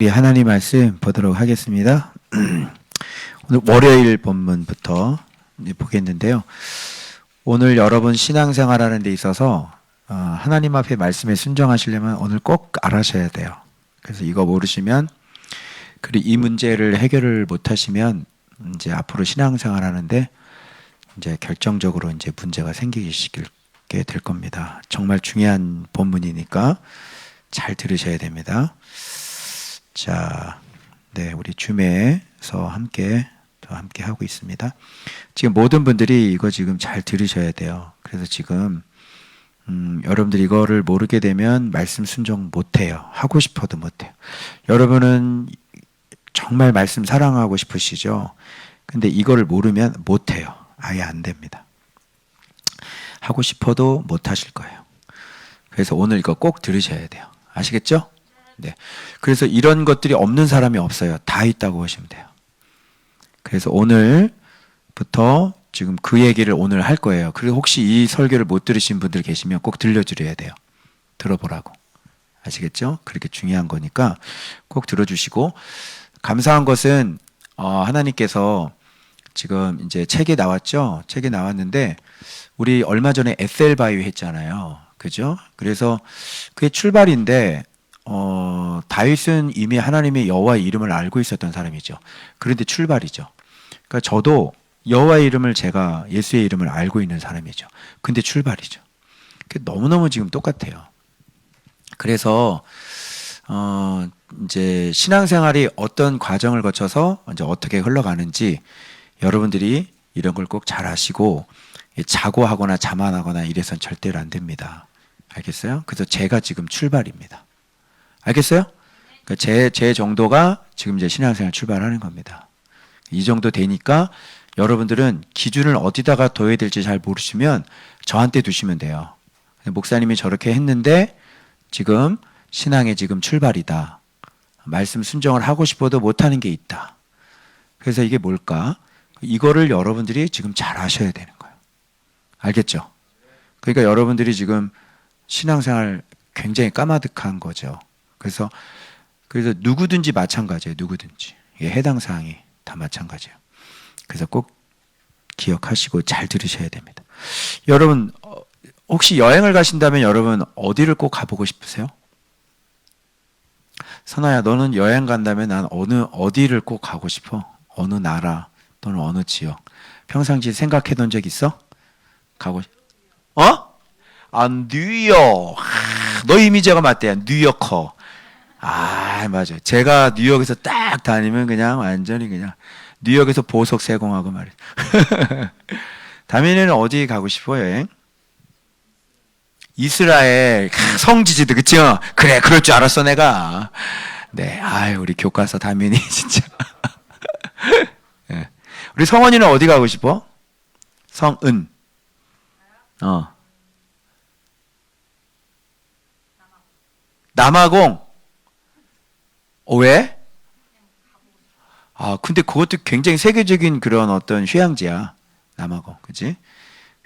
우리 하나님 말씀 보도록 하겠습니다. 오늘 월요일 본문부터 보겠는데요. 오늘 여러분 신앙생활하는 데 있어서 하나님 앞에 말씀에 순종하시려면 오늘 꼭 알아셔야 돼요. 그래서 이거 모르시면 그리고 이 문제를 해결을 못하시면 이제 앞으로 신앙생활하는데 이제 결정적으로 이제 문제가 생기게 될 겁니다. 정말 중요한 본문이니까 잘 들으셔야 됩니다. 자, 네, 우리 줌에서 함께 하고 있습니다. 지금 모든 분들이 이거 지금 잘 들으셔야 돼요. 그래서 지금 여러분들 이거를 모르게 되면 말씀 순종 못해요. 하고 싶어도 못해요. 여러분은 정말 말씀 사랑하고 싶으시죠? 근데 이거를 모르면 못해요. 아예 안 됩니다. 하고 싶어도 못하실 거예요. 그래서 오늘 이거 꼭 들으셔야 돼요. 아시겠죠? 네. 그래서 이런 것들이 없는 사람이 없어요. 다 있다고 보시면 돼요. 그래서 오늘부터 지금 그 얘기를 오늘 할 거예요. 그리고 혹시 이 설교를 못 들으신 분들 계시면 꼭 들려드려야 돼요. 들어보라고. 아시겠죠? 그렇게 중요한 거니까 꼭 들어주시고, 감사한 것은 하나님께서 지금 이제 책이 나왔죠? 책이 나왔는데 우리 얼마 전에 에셀바이오 했잖아요. 그죠? 그래서 그게 출발인데 다윗은 이미 하나님의 여호와의 이름을 알고 있었던 사람이죠. 그런데 출발이죠. 그러니까 저도 여호와의 이름을 제가 예수의 이름을 알고 있는 사람이죠. 근데 출발이죠. 너무너무 지금 똑같아요. 그래서 이제 신앙생활이 어떤 과정을 거쳐서 이제 어떻게 흘러가는지 여러분들이 이런 걸 꼭 잘 아시고 자고하거나 자만하거나 이래선 절대로 안 됩니다. 알겠어요? 그래서 제가 지금 출발입니다. 알겠어요? 그러니까 제 정도가 지금 이제 신앙생활 출발하는 겁니다. 이 정도 되니까 여러분들은 기준을 어디다가 둬야 될지 잘 모르시면 저한테 두시면 돼요. 목사님이 저렇게 했는데 지금 신앙의 지금 출발이다. 말씀 순종을 하고 싶어도 못하는 게 있다. 그래서 이게 뭘까? 이거를 여러분들이 지금 잘 아셔야 되는 거예요. 알겠죠? 그러니까 여러분들이 지금 신앙생활 굉장히 까마득한 거죠. 그래서 누구든지 마찬가지예요. 누구든지. 이게 해당 사항이 다 마찬가지예요. 그래서 꼭 기억하시고 잘 들으셔야 됩니다. 여러분 혹시 여행을 가신다면 여러분 어디를 꼭 가보고 싶으세요? 선아야, 너는 여행 간다면 난 어디를 꼭 가고 싶어? 어느 나라 또는 어느 지역? 평상시에 생각해 둔 적 있어? 뉴욕. 너 이미지가 맞대. 뉴요커. 맞아요. 제가 뉴욕에서 딱 다니면 그냥 완전히 그냥 뉴욕에서 보석 세공하고 말이야. 다민이는 어디 가고 싶어, 여행? 이스라엘. 성지지도, 그쵸? 그래, 그럴 줄 알았어, 내가. 네, 우리 교과서 다민이, 진짜. 네. 우리 성원이는 어디 가고 싶어? 성은. 남아공. 왜? 근데 그것도 굉장히 세계적인 그런 어떤 휴양지야. 남아공, 그치?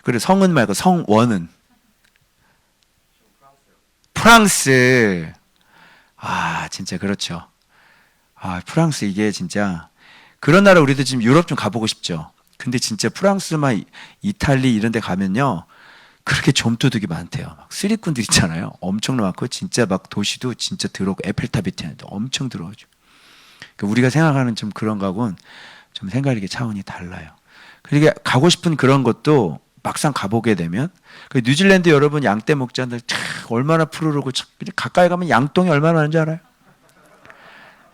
그리고 성은 말고 성원은? 프랑스. 진짜 그렇죠. 프랑스 이게 진짜 그런 나라 우리도 지금 유럽 좀 가보고 싶죠. 근데 진짜 프랑스만 이탈리 이런 데 가면요. 그렇게 좀도둑이 많대요. 막 쓰리꾼들 있잖아요. 엄청 많고 진짜 막 도시도 진짜 들어오고 에펠탑 밑에 엄청 들어오죠. 그러니까 우리가 생각하는 좀 그런 거하고는 좀 생각의 차원이 달라요. 그러니까 가고 싶은 그런 것도 막상 가보게 되면 뉴질랜드 여러분 양떼 목장들 얼마나 푸르르고 가까이 가면 양똥이 얼마나 많은지 알아요?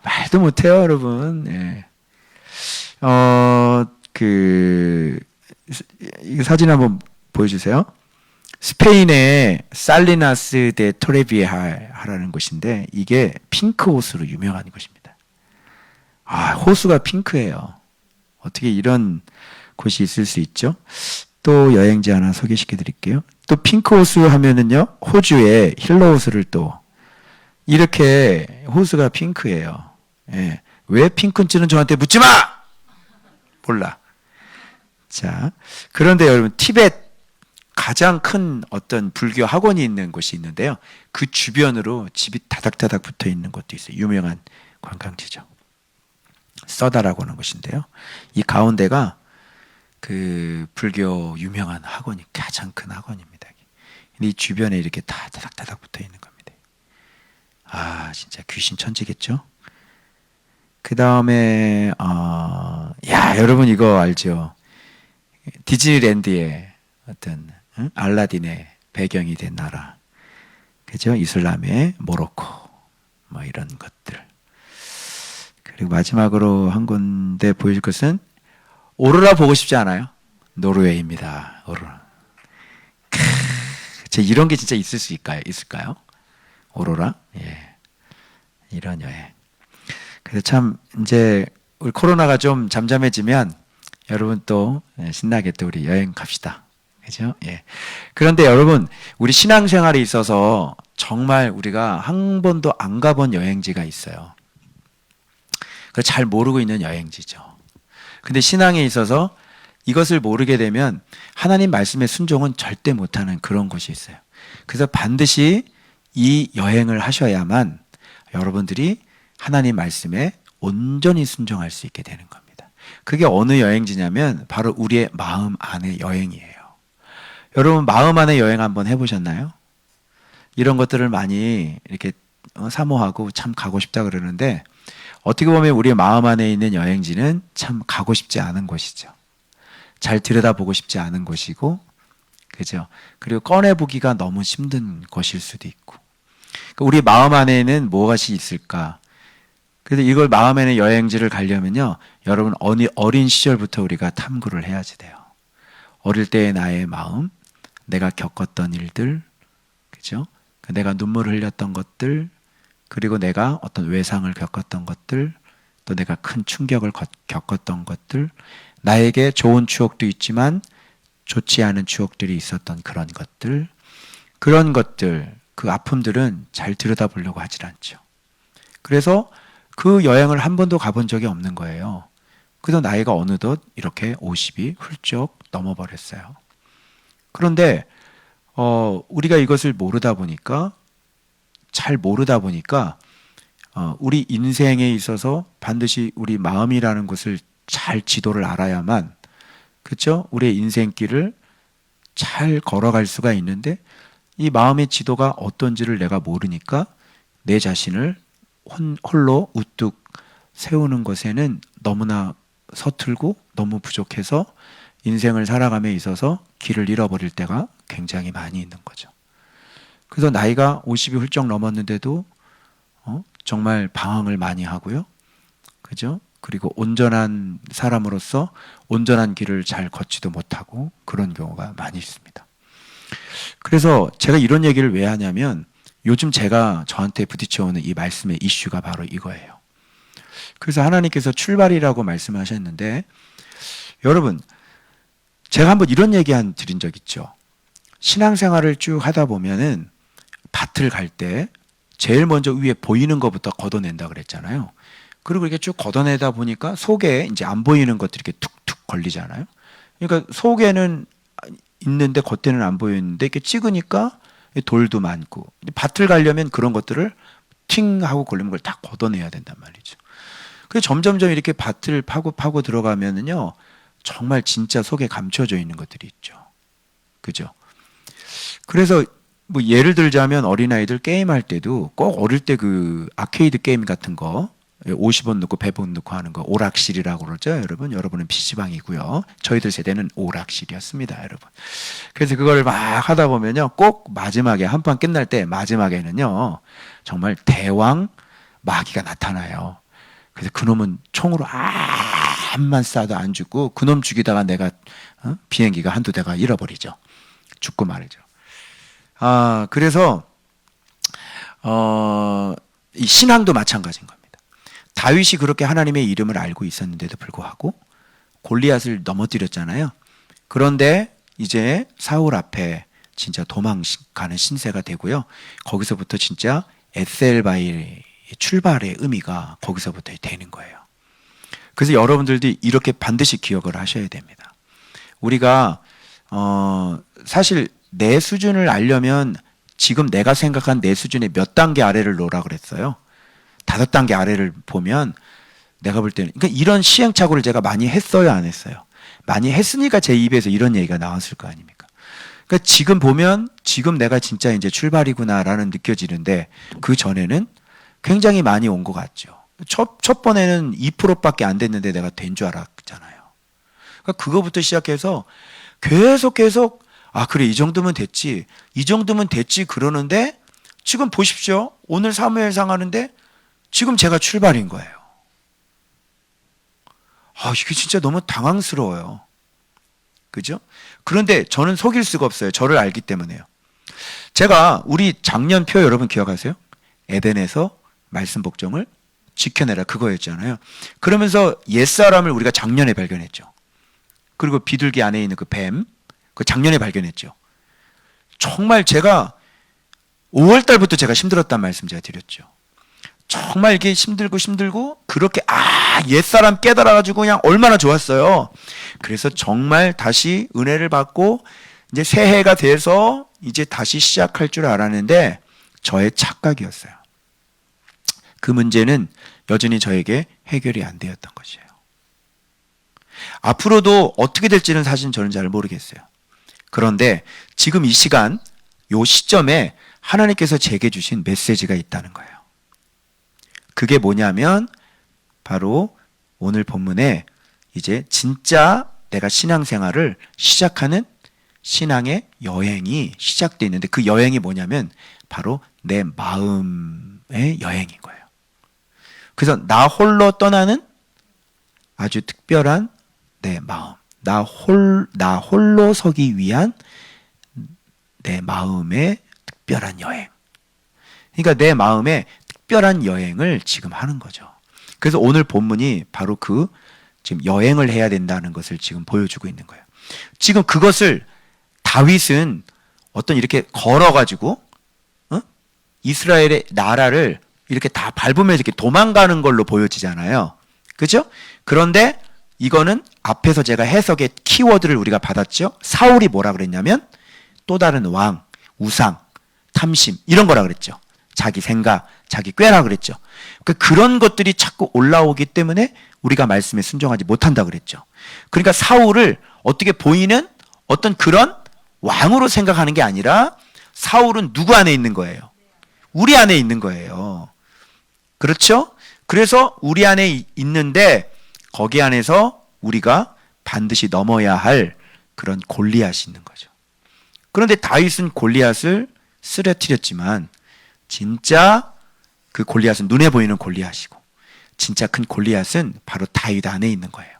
말도 못해요, 여러분. 예. 이 사진 한번 보여주세요. 스페인의 살리나스 데 토레비에하라는 곳인데 이게 핑크 호수로 유명한 곳입니다. 호수가 핑크예요. 어떻게 이런 곳이 있을 수 있죠? 또 여행지 하나 소개시켜 드릴게요. 또 핑크 호수 하면은요, 호주의 힐러 호수를 또 이렇게 호수가 핑크예요. 예. 왜 핑크인지는 저한테 묻지 마! 몰라. 자, 그런데 여러분 티벳 가장 큰 어떤 불교 학원이 있는 곳이 있는데요. 그 주변으로 집이 다닥다닥 붙어 있는 곳도 있어요. 유명한 관광지죠. 서다라고 하는 곳인데요. 이 가운데가 그 불교 유명한 학원이 가장 큰 학원입니다. 이 주변에 이렇게 다 다닥다닥 붙어 있는 겁니다. 아, 진짜 귀신 천지겠죠? 그 다음에, 야, 여러분 이거 알죠? 디즈니랜드의 어떤, 알라딘의 배경이 된 나라. 그죠? 이슬람의 모로코. 뭐 이런 것들. 그리고 마지막으로 한 군데 보여줄 것은 오로라 보고 싶지 않아요? 노르웨이입니다. 오로라. 이런 게 진짜 있을 수 있을까요? 오로라? 예. 이런 여행. 그래서 참, 이제, 우리 코로나가 좀 잠잠해지면, 여러분 또, 신나게 또 우리 여행 갑시다. 그죠? 예. 그런데 여러분, 우리 신앙생활에 있어서 정말 우리가 한 번도 안 가본 여행지가 있어요. 그걸 잘 모르고 있는 여행지죠. 근데 신앙에 있어서 이것을 모르게 되면 하나님 말씀의 순종은 절대 못하는 그런 곳이 있어요. 그래서 반드시 이 여행을 하셔야만 여러분들이 하나님 말씀에 온전히 순종할 수 있게 되는 겁니다. 그게 어느 여행지냐면 바로 우리의 마음 안의 여행이에요. 여러분 마음 안의 여행 한번 해보셨나요? 이런 것들을 많이 이렇게 사모하고 참 가고 싶다 그러는데 어떻게 보면 우리의 마음 안에 있는 여행지는 참 가고 싶지 않은 곳이죠. 잘 들여다보고 싶지 않은 곳이고, 그죠? 그리고 꺼내보기가 너무 힘든 것일 수도 있고. 우리 마음 안에는 무엇이 있을까? 그래서 이걸 마음에는 여행지를 가려면요, 여러분 어린 시절부터 우리가 탐구를 해야지 돼요. 어릴 때의 나의 마음, 내가 겪었던 일들, 그죠? 내가 눈물을 흘렸던 것들, 그리고 내가 어떤 외상을 겪었던 것들, 또 내가 큰 충격을 겪었던 것들, 나에게 좋은 추억도 있지만 좋지 않은 추억들이 있었던 그런 것들, 그 아픔들은 잘 들여다보려고 하질 않죠. 그래서 그 여행을 한 번도 가본 적이 없는 거예요. 그래서 나이가 어느덧 이렇게 50이 훌쩍 넘어버렸어요. 그런데 우리가 이것을 잘 모르다 보니까 우리 인생에 있어서 반드시 우리 마음이라는 것을 잘 지도를 알아야만, 그렇죠? 우리의 인생길을 잘 걸어갈 수가 있는데 이 마음의 지도가 어떤지를 내가 모르니까 내 자신을 홀로 우뚝 세우는 것에는 너무나 서툴고 너무 부족해서 인생을 살아감에 있어서 길을 잃어버릴 때가 굉장히 많이 있는 거죠. 그래서 나이가 50이 훌쩍 넘었는데도 정말 방황을 많이 하고요. 그죠? 그리고 온전한 사람으로서 온전한 길을 잘 걷지도 못하고 그런 경우가 많이 있습니다. 그래서 제가 이런 얘기를 왜 하냐면 요즘 제가 저한테 부딪혀오는 이 말씀의 이슈가 바로 이거예요. 그래서 하나님께서 출발이라고 말씀하셨는데 여러분 제가 한번 이런 얘기 드린 적 있죠. 신앙생활을 쭉 하다 보면은 밭을 갈 때 제일 먼저 위에 보이는 것부터 걷어낸다 그랬잖아요. 그리고 이렇게 쭉 걷어내다 보니까 속에 이제 안 보이는 것들이 이렇게 툭툭 걸리잖아요. 그러니까 속에는 있는데 겉에는 안 보이는데 이렇게 찍으니까 돌도 많고 밭을 가려면 그런 것들을 팅 하고 걸리는 걸 다 걷어내야 된단 말이죠. 그래서 점점점 이렇게 밭을 파고 들어가면은요 정말 진짜 속에 감춰져 있는 것들이 있죠. 그죠? 그래서 뭐 예를 들자면 어린아이들 게임할 때도 꼭 어릴 때 그 아케이드 게임 같은 거 50원 넣고 100원 넣고 하는 거 오락실이라고 그러죠. 여러분은 PC방이고요. 저희들 세대는 오락실이었습니다. 여러분. 그래서 그걸 막 하다 보면요. 꼭 마지막에 한 판 끝날 때 마지막에는요. 정말 대왕 마귀가 나타나요. 그래서 그놈은 총으로 암만 쏴도 안 죽고 그놈 죽이다가 내가 비행기가 한두 대가 잃어버리죠. 죽고 말이죠. 그래서 이 신앙도 마찬가지인 겁니다. 다윗이 그렇게 하나님의 이름을 알고 있었는데도 불구하고 골리앗을 넘어뜨렸잖아요. 그런데 이제 사울 앞에 진짜 도망가는 신세가 되고요. 거기서부터 진짜 에셀바의 출발의 의미가 거기서부터 되는 거예요. 그래서 여러분들도 이렇게 반드시 기억을 하셔야 됩니다. 우리가 사실 내 수준을 알려면 지금 내가 생각한 내 수준의 몇 단계 아래를 놓으라 그랬어요. 5단계 아래를 보면 내가 볼 때는, 그러니까 이런 시행착오를 제가 많이 했어요, 안 했어요? 많이 했으니까 제 입에서 이런 얘기가 나왔을 거 아닙니까? 그러니까 지금 보면 지금 내가 진짜 이제 출발이구나라는 느껴지는데 그 전에는 굉장히 많이 온 것 같죠. 첫 번에는 2%밖에 안 됐는데 내가 된 줄 알았잖아요. 그러니까 그거부터 시작해서 계속 아 그래 이 정도면 됐지, 이 정도면 됐지 그러는데 지금 보십시오. 오늘 사무엘상 하는데 지금 제가 출발인 거예요. 아 이게 진짜 너무 당황스러워요. 그죠? 그런데 저는 속일 수가 없어요. 저를 알기 때문에요. 제가 우리 작년표 여러분 기억하세요? 에덴에서 말씀 복종을 지켜내라 그거였잖아요. 그러면서 옛사람을 우리가 작년에 발견했죠. 그리고 비둘기 안에 있는 그 뱀, 그 작년에 발견했죠. 정말 제가 5월 달부터 제가 힘들었단 말씀 제가 드렸죠. 정말 이게 힘들고 그렇게 옛사람 깨달아가지고 그냥 얼마나 좋았어요. 그래서 정말 다시 은혜를 받고 이제 새해가 돼서 이제 다시 시작할 줄 알았는데 저의 착각이었어요. 그 문제는 여전히 저에게 해결이 안 되었던 것이에요. 앞으로도 어떻게 될지는 사실 저는 잘 모르겠어요. 그런데 지금 이 시간, 이 시점에 하나님께서 제게 주신 메시지가 있다는 거예요. 그게 뭐냐면 바로 오늘 본문에 이제 진짜 내가 신앙생활을 시작하는 신앙의 여행이 시작되어 있는데 그 여행이 뭐냐면 바로 내 마음의 여행인 거예요. 그래서 나 홀로 떠나는 아주 특별한 내 마음, 나 홀로 서기 위한 내 마음의 특별한 여행. 그러니까 내 마음의 특별한 여행을 지금 하는 거죠. 그래서 오늘 본문이 바로 그 지금 여행을 해야 된다는 것을 지금 보여주고 있는 거예요. 지금 그것을 다윗은 어떤 이렇게 걸어가지고 이스라엘의 나라를 이렇게 다 밟으면서 이렇게 도망가는 걸로 보여지잖아요. 그죠? 그런데 이거는 앞에서 제가 해석의 키워드를 우리가 받았죠. 사울이 뭐라 그랬냐면 또 다른 왕, 우상, 탐심 이런 거라 그랬죠. 자기 생각, 자기 꾀라 그랬죠. 그러니까 그런 것들이 자꾸 올라오기 때문에 우리가 말씀에 순종하지 못한다 그랬죠. 그러니까 사울을 어떻게 보이는 어떤 그런 왕으로 생각하는 게 아니라 사울은 누구 안에 있는 거예요? 우리 안에 있는 거예요. 그렇죠? 그래서 우리 안에 있는데 거기 안에서 우리가 반드시 넘어야 할 그런 골리앗이 있는 거죠. 그런데 다윗은 골리앗을 쓰러뜨렸지만 진짜 그 골리앗은 눈에 보이는 골리앗이고 진짜 큰 골리앗은 바로 다윗 안에 있는 거예요.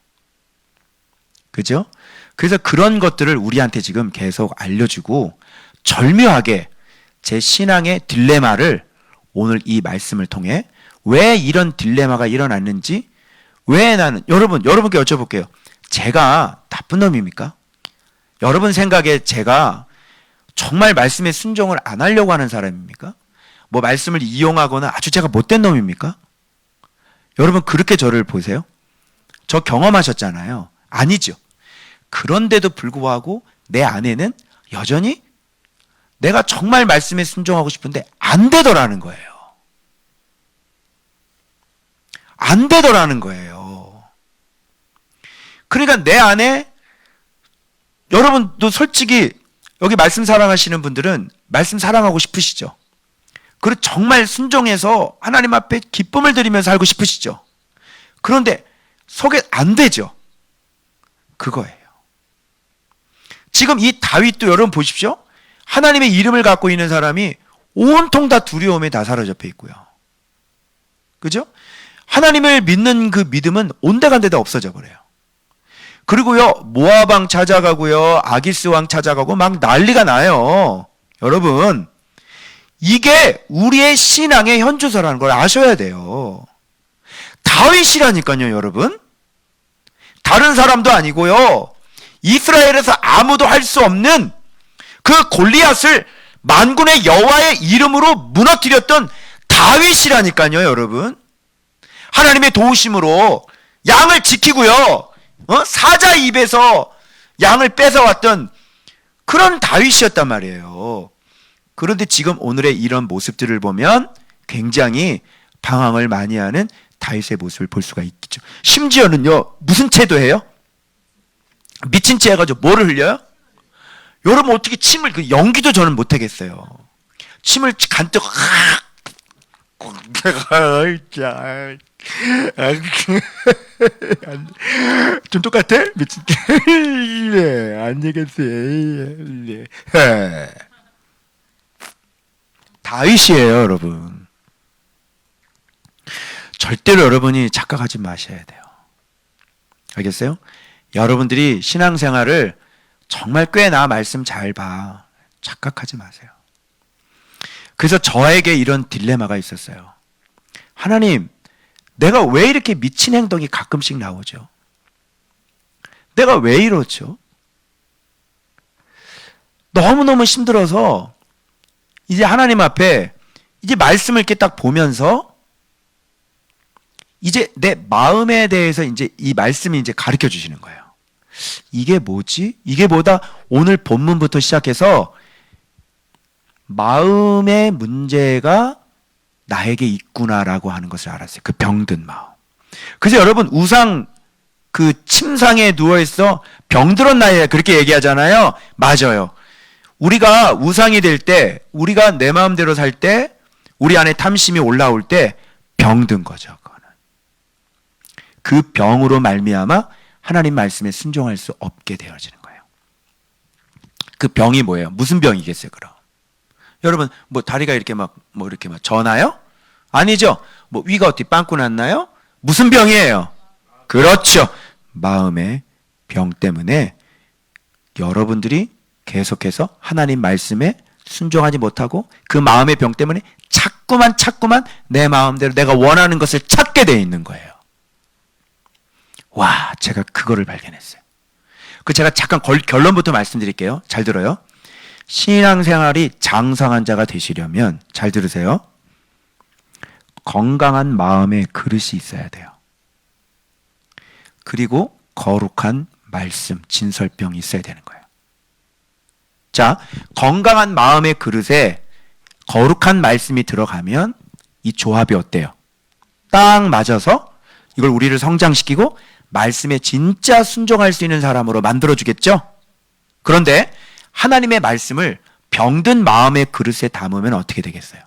그죠? 그래서 그런 것들을 우리한테 지금 계속 알려주고 절묘하게 제 신앙의 딜레마를 오늘 이 말씀을 통해 왜 이런 딜레마가 일어났는지, 왜 나는 여러분께 여쭤볼게요. 제가 나쁜 놈입니까? 여러분 생각에 제가 정말 말씀에 순종을 안 하려고 하는 사람입니까? 뭐 말씀을 이용하거나 아주 제가 못된 놈입니까? 여러분 그렇게 저를 보세요. 저 경험하셨잖아요. 아니죠. 그런데도 불구하고 내 안에는 여전히 내가 정말 말씀에 순종하고 싶은데 안 되더라는 거예요. 안 되더라는 거예요. 그러니까 내 안에 여러분도 솔직히 여기 말씀 사랑하시는 분들은 말씀 사랑하고 싶으시죠? 그리고 정말 순종해서 하나님 앞에 기쁨을 드리면서 살고 싶으시죠? 그런데 속에 안 되죠? 그거예요. 지금 이 다윗도 여러분 보십시오. 하나님의 이름을 갖고 있는 사람이 온통 다 두려움에 다 사로잡혀 있고요. 그죠? 하나님을 믿는 그 믿음은 온데간데 다 없어져 버려요. 그리고요, 모압 왕 찾아가고요, 아기스 왕 찾아가고 막 난리가 나요. 여러분, 이게 우리의 신앙의 현주소라는 걸 아셔야 돼요. 다윗이라니까요, 여러분. 다른 사람도 아니고요. 이스라엘에서 아무도 할 수 없는 그 골리앗을 만군의 여호와의 이름으로 무너뜨렸던 다윗이라니까요, 여러분. 하나님의 도우심으로 양을 지키고요. 사자 입에서 양을 뺏어왔던 그런 다윗이었단 말이에요. 그런데 지금 오늘의 이런 모습들을 보면 굉장히 방황을 많이 하는 다윗의 모습을 볼 수가 있겠죠. 심지어는요, 무슨 채도 해요? 미친 채 해가지고 뭐를 흘려요? 여러분 어떻게 침을, 그 연기도 저는 못하겠어요. 침을 간뜩 좀 똑같아? 미친 네, 안 되겠어요. 네. 다윗이에요, 여러분. 절대로 여러분이 착각하지 마셔야 돼요. 알겠어요? 여러분들이 신앙생활을 정말 꽤나 말씀 잘 봐. 착각하지 마세요. 그래서 저에게 이런 딜레마가 있었어요. 하나님, 내가 왜 이렇게 미친 행동이 가끔씩 나오죠? 내가 왜 이러죠? 너무너무 힘들어서 이제 하나님 앞에 이제 말씀을 이렇게 딱 보면서 이제 내 마음에 대해서 이제 이 말씀이 이제 가르쳐 주시는 거예요. 이게 뭐지? 이게 뭐다? 오늘 본문부터 시작해서 마음의 문제가 나에게 있구나라고 하는 것을 알았어요. 그 병든 마음. 그래서 여러분 우상 그 침상에 누워있어 병들었 나에 그렇게 얘기하잖아요. 맞아요. 우리가 우상이 될 때, 우리가 내 마음대로 살 때, 우리 안에 탐심이 올라올 때 병든 거죠. 그거는. 그 병으로 말미암아 하나님 말씀에 순종할 수 없게 되어지는 거예요. 그 병이 뭐예요? 무슨 병이겠어요, 그럼? 여러분, 뭐 다리가 이렇게 막 저나요? 아니죠. 뭐 위가 어떻게 빵꾸 났나요? 무슨 병이에요? 그렇죠. 마음의 병 때문에 여러분들이 계속해서 하나님 말씀에 순종하지 못하고 그 마음의 병 때문에 자꾸만 내 마음대로 내가 원하는 것을 찾게 돼 있는 거예요. 와, 제가 그거를 발견했어요. 그 제가 잠깐 결론부터 말씀드릴게요. 잘 들어요. 신앙생활이 장성한 자가 되시려면 잘 들으세요. 건강한 마음의 그릇이 있어야 돼요. 그리고 거룩한 말씀, 진설병이 있어야 되는 거예요. 자, 건강한 마음의 그릇에 거룩한 말씀이 들어가면 이 조합이 어때요? 딱 맞아서 이걸 우리를 성장시키고 말씀에 진짜 순종할 수 있는 사람으로 만들어주겠죠? 그런데 하나님의 말씀을 병든 마음의 그릇에 담으면 어떻게 되겠어요?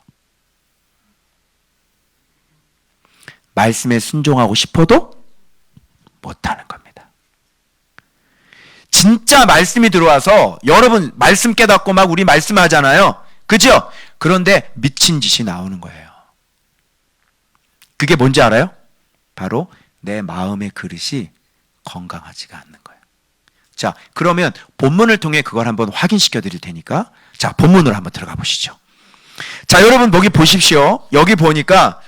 말씀에 순종하고 싶어도 못하는 겁니다. 진짜 말씀이 들어와서 여러분 말씀 깨닫고 막 우리 말씀하잖아요. 그죠? 그런데 미친 짓이 나오는 거예요. 그게 뭔지 알아요? 바로 내 마음의 그릇이 건강하지가 않는 거예요. 자, 그러면 본문을 통해 그걸 한번 확인시켜 드릴 테니까 자, 본문으로 한번 들어가 보시죠. 자, 여러분 여기 보십시오. 여기 보니까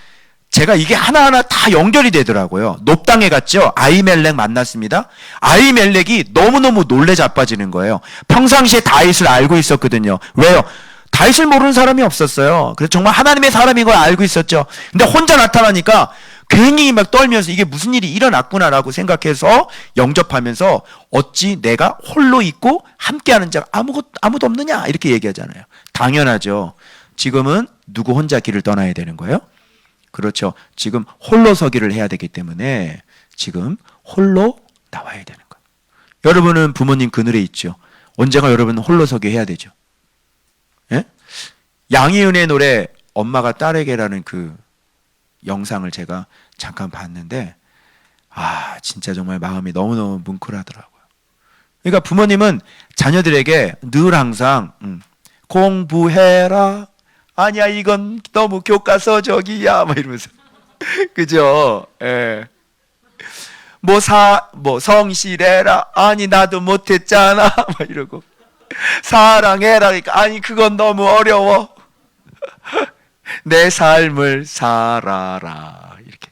제가 이게 하나하나 다 연결이 되더라고요. 높당에 갔죠. 아히멜렉 만났습니다. 아히멜렉이 너무너무 놀래 자빠지는 거예요. 평상시에 다윗을 알고 있었거든요. 왜요? 다윗을 모르는 사람이 없었어요. 그래서 정말 하나님의 사람인 걸 알고 있었죠. 근데 혼자 나타나니까 괜히 막 떨면서 이게 무슨 일이 일어났구나라고 생각해서 영접하면서 어찌 내가 홀로 있고 함께하는 자가 아무도 없느냐 이렇게 얘기하잖아요. 당연하죠. 지금은 누구 혼자 길을 떠나야 되는 거예요? 그렇죠. 지금 홀로 서기를 해야 되기 때문에 지금 홀로 나와야 되는 거예요. 여러분은 부모님 그늘에 있죠. 언젠가 여러분은 홀로 서기 해야 되죠. 예? 양희은의 노래 엄마가 딸에게라는 그 영상을 제가 잠깐 봤는데 아 진짜 정말 마음이 너무너무 뭉클하더라고요. 그러니까 부모님은 자녀들에게 늘 항상 공부해라 아니야 이건 너무 교과서적이야 막 이러면서 그죠? 예. 뭐 성실해라 아니 나도 못했잖아 막 이러고 사랑해라 그러니까 아니 그건 너무 어려워 내 삶을 살아라 이렇게.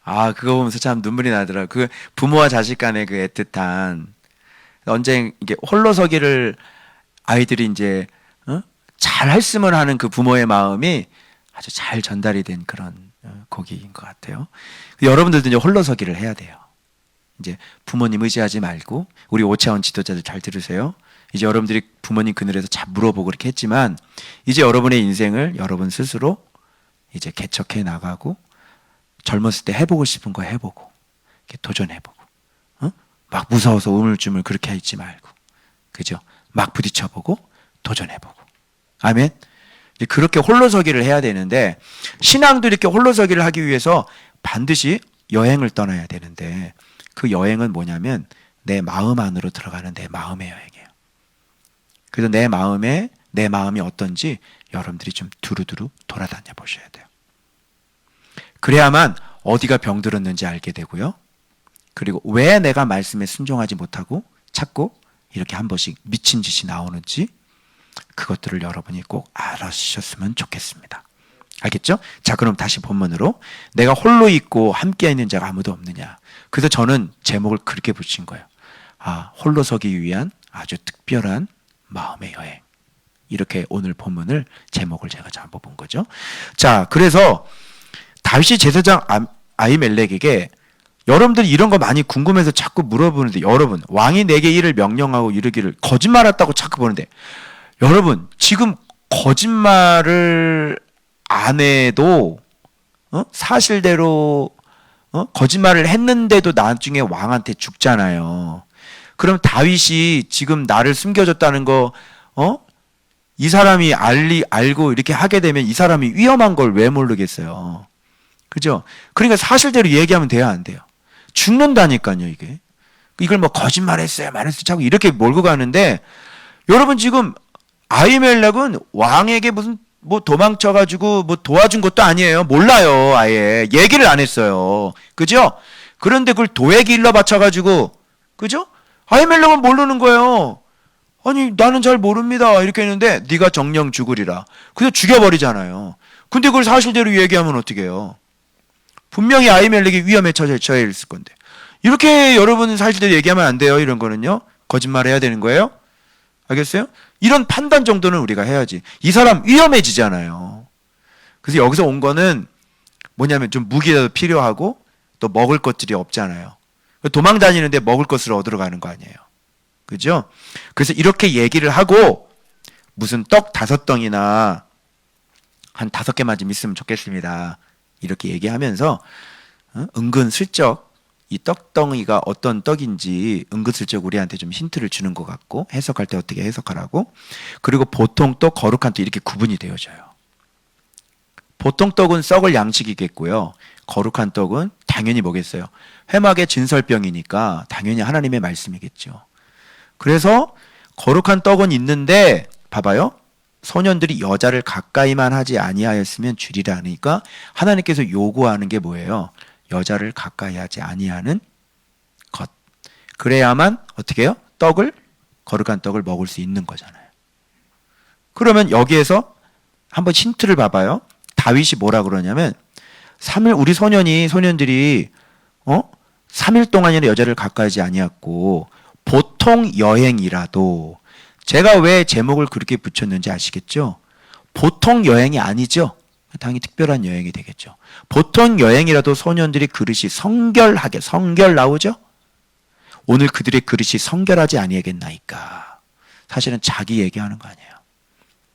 아 그거 보면서 참 눈물이 나더라고요. 그 부모와 자식 간의 그 애틋한 언제 이게 홀로서기를 아이들이 이제 잘 했으면 하는 그 부모의 마음이 아주 잘 전달이 된 그런 곡인 것 같아요. 여러분들도 이제 홀로서기를 해야 돼요. 이제 부모님 의지하지 말고 우리 오차원 지도자들 잘 들으세요. 이제 여러분들이 부모님 그늘에서 잘 물어보고 그렇게 했지만 이제 여러분의 인생을 여러분 스스로 이제 개척해 나가고 젊었을 때 해보고 싶은 거 해보고 이렇게 도전해보고 막 무서워서 우물쭈물 그렇게 있지 말고 그죠? 막 부딪혀보고 도전해보고 아멘. 그렇게 홀로서기를 해야 되는데 신앙도 이렇게 홀로서기를 하기 위해서 반드시 여행을 떠나야 되는데 그 여행은 뭐냐면 내 마음 안으로 들어가는 내 마음의 여행이에요. 그래서 내 마음이 어떤지 여러분들이 좀 두루두루 돌아다녀 보셔야 돼요. 그래야만 어디가 병들었는지 알게 되고요. 그리고 왜 내가 말씀에 순종하지 못하고 자꾸 이렇게 한 번씩 미친 짓이 나오는지 그것들을 여러분이 꼭 알아주셨으면 좋겠습니다. 알겠죠? 자, 그럼 다시 본문으로 내가 홀로 있고 함께 있는 자가 아무도 없느냐. 그래서 저는 제목을 그렇게 붙인 거예요. 홀로 서기 위한 아주 특별한 마음의 여행. 이렇게 오늘 본문을 제목을 제가 잘못 본 거죠. 자, 그래서 다윗이 제사장 아히멜렉에게 여러분들이 이런 거 많이 궁금해서 자꾸 물어보는데 여러분 왕이 내게 이를 명령하고 이르기를 거짓말했다고 자꾸 보는데 여러분 지금 거짓말을 안 해도 사실대로 거짓말을 했는데도 나중에 왕한테 죽잖아요. 그럼 다윗이 지금 나를 숨겨줬다는 거 이 사람이 알고 이렇게 하게 되면 이 사람이 위험한 걸 왜 모르겠어요. 그죠? 그러니까 사실대로 얘기하면 돼야 안 돼요. 죽는다니까요, 이게. 이걸 뭐 거짓말했어요, 말했어요. 자꾸 이렇게 몰고 가는데 여러분 지금 아히멜렉은 왕에게 무슨 뭐 도망쳐가지고 뭐 도와준 것도 아니에요. 몰라요, 아예. 얘기를 안 했어요. 그죠? 그런데 그걸 도액이 일러 바쳐가지고, 그죠? 아히멜렉은 모르는 거예요. 아니, 나는 잘 모릅니다. 이렇게 했는데, 네가 정령 죽으리라. 그래서 죽여버리잖아요. 근데 그걸 사실대로 얘기하면 어떻게 해요? 분명히 아히멜렉이 위험에 처해 있을 건데. 이렇게 여러분 사실대로 얘기하면 안 돼요. 이런 거는요. 거짓말 해야 되는 거예요. 알겠어요? 이런 판단 정도는 우리가 해야지. 이 사람 위험해지잖아요. 그래서 여기서 온 거는 뭐냐면 좀 무기라도 필요하고 또 먹을 것들이 없잖아요. 도망 다니는데 먹을 것을 얻으러 가는 거 아니에요. 그죠? 그래서 이렇게 얘기를 하고 무슨 떡 5덩이나 한 5개만 좀 있으면 좋겠습니다. 이렇게 얘기하면서 은근슬쩍 이 떡덩이가 어떤 떡인지 은근슬쩍 우리한테 좀 힌트를 주는 것 같고 해석할 때 어떻게 해석하라고. 그리고 보통 떡, 거룩한 떡 이렇게 구분이 되어져요. 보통 떡은 썩을 양식이겠고요. 거룩한 떡은 당연히 뭐겠어요? 회막의 진설병이니까 당연히 하나님의 말씀이겠죠. 그래서 거룩한 떡은 있는데 봐봐요. 소년들이 여자를 가까이만 하지 아니하였으면 주리라 하니까 하나님께서 요구하는 게 뭐예요? 여자를 가까이 하지 아니하는 것. 그래야만 어떻게 해요? 거룩한 떡을 먹을 수 있는 거잖아요. 그러면 여기에서 한번 힌트를 봐봐요. 다윗이 뭐라 그러냐면 3일 우리 소년들이 3일 동안이나 여자를 가까이 하지 아니했고 보통 여행이라도 제가 왜 제목을 그렇게 붙였는지 아시겠죠? 보통 여행이 아니죠. 당연히 특별한 여행이 되겠죠. 보통 여행이라도 소년들이 그릇이 성결 나오죠? 오늘 그들의 그릇이 성결하지 아니하겠나이까. 사실은 자기 얘기하는 거 아니에요.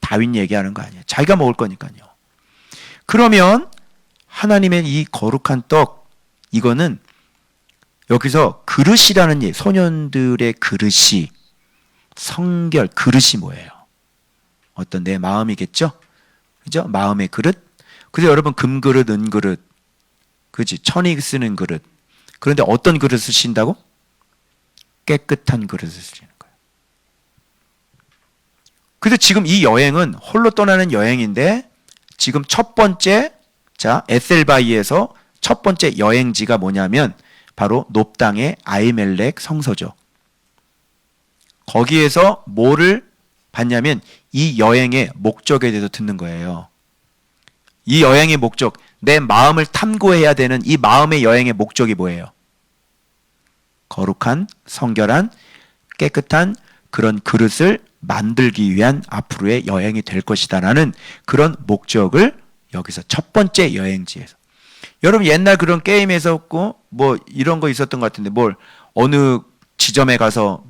다윗 얘기하는 거 아니에요. 자기가 먹을 거니까요. 그러면 하나님의 이 거룩한 떡 이거는 여기서 그릇이라는 소년들의 그릇이 성결, 그릇이 뭐예요? 어떤 내 마음이겠죠? 그죠? 마음의 그릇. 그래서 여러분 금그릇, 은그릇, 그지? 천이 쓰는 그릇. 그런데 어떤 그릇을 쓰신다고? 깨끗한 그릇을 쓰시는 거예요. 그래서 지금 이 여행은 홀로 떠나는 여행인데 지금 첫 번째 에셀바이에서 첫 번째 여행지가 뭐냐면 바로 놉당의 아히멜렉 성소죠. 거기에서 뭐를 봤냐면 이 여행의 목적에 대해서 듣는 거예요. 이 여행의 목적, 내 마음을 탐구해야 되는 이 마음의 여행의 목적이 뭐예요? 거룩한, 성결한, 깨끗한 그런 그릇을 만들기 위한 앞으로의 여행이 될 것이다라는 그런 목적을 여기서 첫 번째 여행지에서. 여러분 옛날 그런 게임에서 뭐 이런 거 있었던 것 같은데 어느 지점에 가서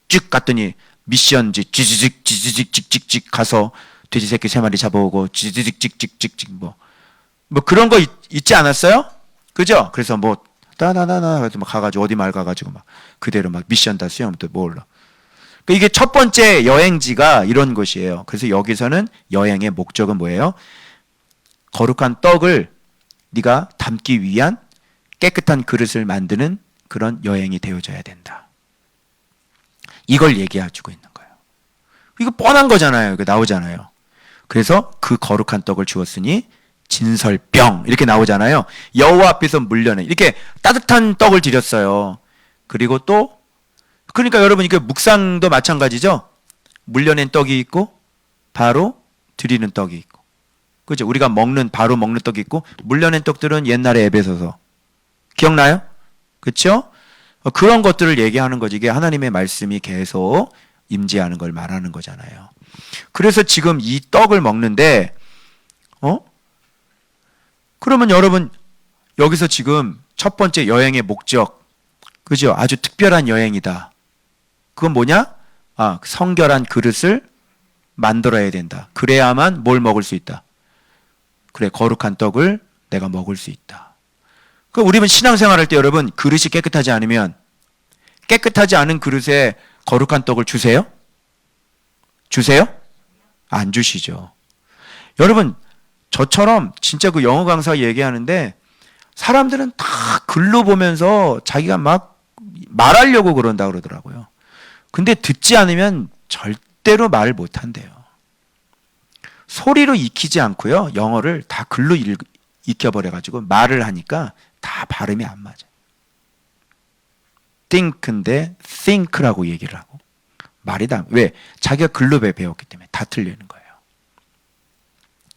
쭉 갔더니 미션지 지지직 지지직 찍찍찍 가서 돼지 새끼 3마리 잡아오고 지지직 찍찍찍찍 뭐 그런 거 있지 않았어요? 그죠? 그래서 뭐 따나나나 그래서 막 가가지고 어디 말 가가지고 막 그대로 막 미션 다 수행부터 몰라. 그러니까 이게 첫 번째 여행지가 이런 곳이에요. 그래서 여기서는 여행의 목적은 뭐예요? 거룩한 떡을 네가 담기 위한 깨끗한 그릇을 만드는 그런 여행이 되어져야 된다. 이걸 얘기해주고 있는 거예요. 이거 뻔한 거잖아요. 이거 나오잖아요. 그래서 그 거룩한 떡을 주었으니 진설병 이렇게 나오잖아요. 여호와 앞에서 물려내 이렇게 따뜻한 떡을 드렸어요. 그리고 또 그러니까 여러분 이게 묵상도 마찬가지죠. 물려낸 떡이 있고 바로 드리는 떡이 있고 그죠? 우리가 바로 먹는 떡이 있고 물려낸 떡들은 옛날에 에베소서 기억나요? 그렇죠? 그런 것들을 얘기하는 거지. 이게 하나님의 말씀이 계속 임재하는 걸 말하는 거잖아요. 그래서 지금 이 떡을 먹는데 그러면 여러분 여기서 지금 첫 번째 여행의 목적 그죠? 아주 특별한 여행이다. 그건 뭐냐? 성결한 그릇을 만들어야 된다. 그래야만 뭘 먹을 수 있다. 그래, 거룩한 떡을 내가 먹을 수 있다. 우리는 신앙생활 할 때 여러분 그릇이 깨끗하지 않으면 깨끗하지 않은 그릇에 거룩한 떡을 주세요? 주세요? 안 주시죠. 여러분 저처럼 진짜 그 영어 강사 얘기하는데 사람들은 다 글로 보면서 자기가 막 말하려고 그런다 그러더라고요. 근데 듣지 않으면 절대로 말을 못 한대요. 소리로 익히지 않고요. 영어를 다 글로 익혀버려가지고 말을 하니까 다 발음이 안 맞아요. think인데 think라고 얘기를 하고 말이 다 왜? 자기가 글로 배웠기 때문에 다 틀리는 거예요.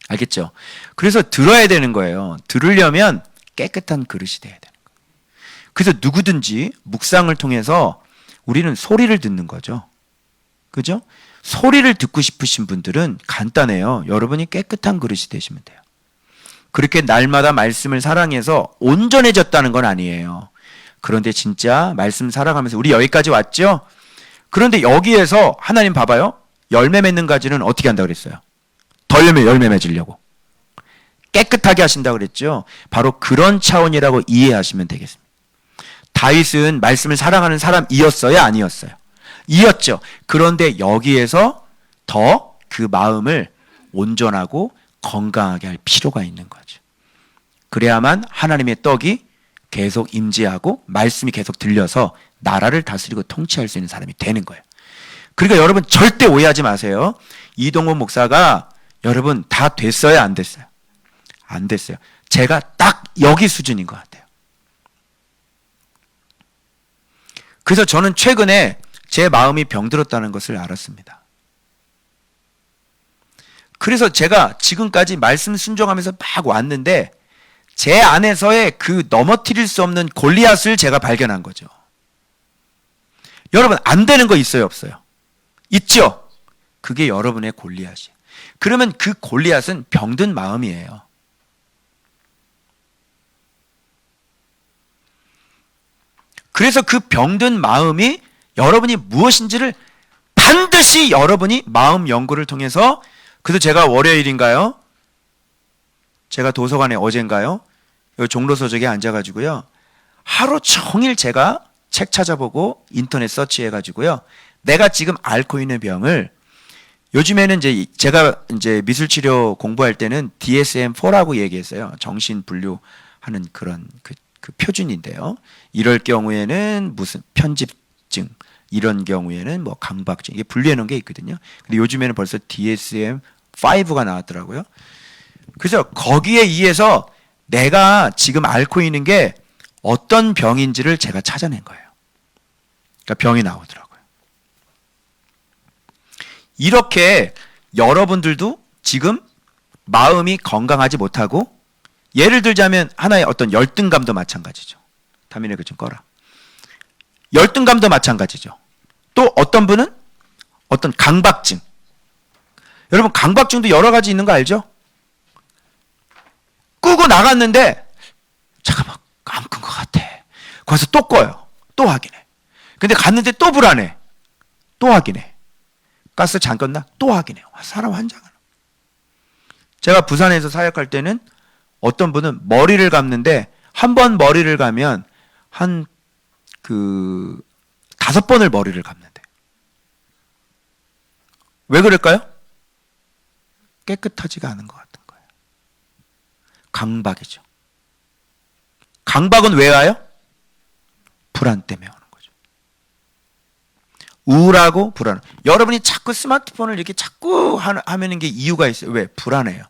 알겠죠? 그래서 들어야 되는 거예요. 들으려면 깨끗한 그릇이 돼야 되는 거예요. 그래서 누구든지 묵상을 통해서 우리는 소리를 듣는 거죠. 그죠? 소리를 듣고 싶으신 분들은 간단해요. 여러분이 깨끗한 그릇이 되시면 돼요. 그렇게 날마다 말씀을 사랑해서 온전해졌다는 건 아니에요. 그런데 진짜 말씀 살아가면서 우리 여기까지 왔죠? 그런데 여기에서 하나님 봐봐요. 열매 맺는 가지는 어떻게 한다고 그랬어요? 더 열매 맺으려고. 깨끗하게 하신다고 그랬죠? 바로 그런 차원이라고 이해하시면 되겠습니다. 다윗은 말씀을 사랑하는 사람이었어요? 아니었어요? 이었죠. 그런데 여기에서 더 그 마음을 온전하고 건강하게 할 필요가 있는 거죠. 그래야만 하나님의 떡이 계속 임재하고 말씀이 계속 들려서 나라를 다스리고 통치할 수 있는 사람이 되는 거예요. 그러니까 여러분 절대 오해하지 마세요. 이동훈 목사가 여러분 다 됐어요? 안 됐어요? 안 됐어요. 제가 딱 여기 수준인 것 같아요. 그래서 저는 최근에 제 마음이 병들었다는 것을 알았습니다. 그래서 제가 지금까지 말씀 순종하면서 막 왔는데 제 안에서의 그 넘어뜨릴 수 없는 골리앗을 제가 발견한 거죠. 여러분 안 되는 거 있어요? 없어요? 있죠? 그게 여러분의 골리앗이에요. 그러면 그 골리앗은 병든 마음이에요. 그래서 그 병든 마음이 여러분이 무엇인지를 반드시 여러분이 마음 연구를 통해서 그래서 제가 월요일인가요? 제가 도서관에 어젠가요? 여기 종로서적에 앉아가지고요. 하루 종일 제가 책 찾아보고 인터넷 서치해가지고요. 내가 지금 앓고 있는 병을 요즘에는 이제 제가 이제 미술치료 공부할 때는 DSM-4라고 얘기했어요. 정신분류하는 그런 그 표준인데요. 이럴 경우에는 무슨 편집증, 이런 경우에는 뭐 강박증, 이게 분류해 놓은 게 있거든요. 근데 요즘에는 벌써 DSM-5가 나왔더라고요. 그래서 거기에 의해서 내가 지금 앓고 있는 게 어떤 병인지를 제가 찾아낸 거예요. 그러니까 병이 나오더라고요. 이렇게 여러분들도 지금 마음이 건강하지 못하고 예를 들자면 하나의 어떤 열등감도 마찬가지죠. 다민이 그 좀 꺼라. 열등감도 마찬가지죠. 또 어떤 분은 어떤 강박증. 여러분 강박증도 여러 가지 있는 거 알죠? 끄고 나갔는데 잠깐만 안 끈 것 같아. 거기서 또 꺼요. 또 확인해. 근데 갔는데 또 불안해. 또 확인해. 가스 잠겼나? 또 확인해요. 사람 환장하는. 제가 부산에서 사역할 때는 어떤 분은 머리를 감는데 한 번 머리를 가면 한 5번을 머리를 감는데. 왜 그럴까요? 깨끗하지가 않은 것 같은 거예요. 강박이죠. 강박은 왜 와요? 불안 때문에 오는 거죠. 우울하고 불안. 여러분이 자꾸 스마트폰을 이렇게 자꾸 하면 게 이유가 있어요. 왜? 불안해요.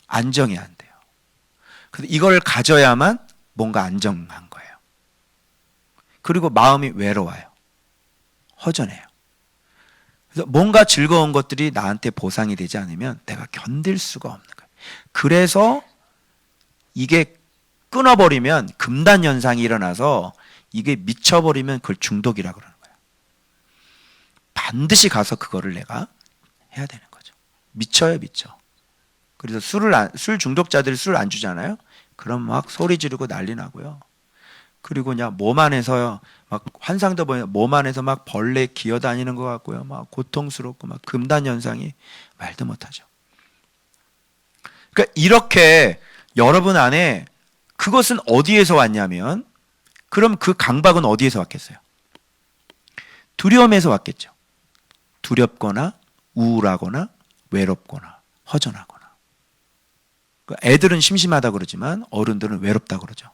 안정이 안 돼요. 그래서 이걸 가져야만 뭔가 안정한 거예요. 그리고 마음이 외로워요. 허전해요. 그래서 뭔가 즐거운 것들이 나한테 보상이 되지 않으면 내가 견딜 수가 없는 거예요. 그래서 이게 끊어버리면 금단 현상이 일어나서 이게 미쳐버리면 그걸 중독이라고 그러는 거예요. 반드시 가서 그거를 내가 해야 되는 거죠. 미쳐요, 미쳐. 그래서 술 중독자들이 술 안 주잖아요. 그럼 막 소리 지르고 난리 나고요. 그리고 그냥 몸 안에서요, 막 환상도 보여요. 몸 안에서 막 벌레 기어다니는 것 같고요. 막 고통스럽고 막 금단 현상이 말도 못하죠. 그러니까 이렇게 여러분 안에 그것은 어디에서 왔냐면, 그럼 그 강박은 어디에서 왔겠어요? 두려움에서 왔겠죠. 두렵거나 우울하거나 외롭거나 허전하거나. 애들은 심심하다 그러지만 어른들은 외롭다 그러죠.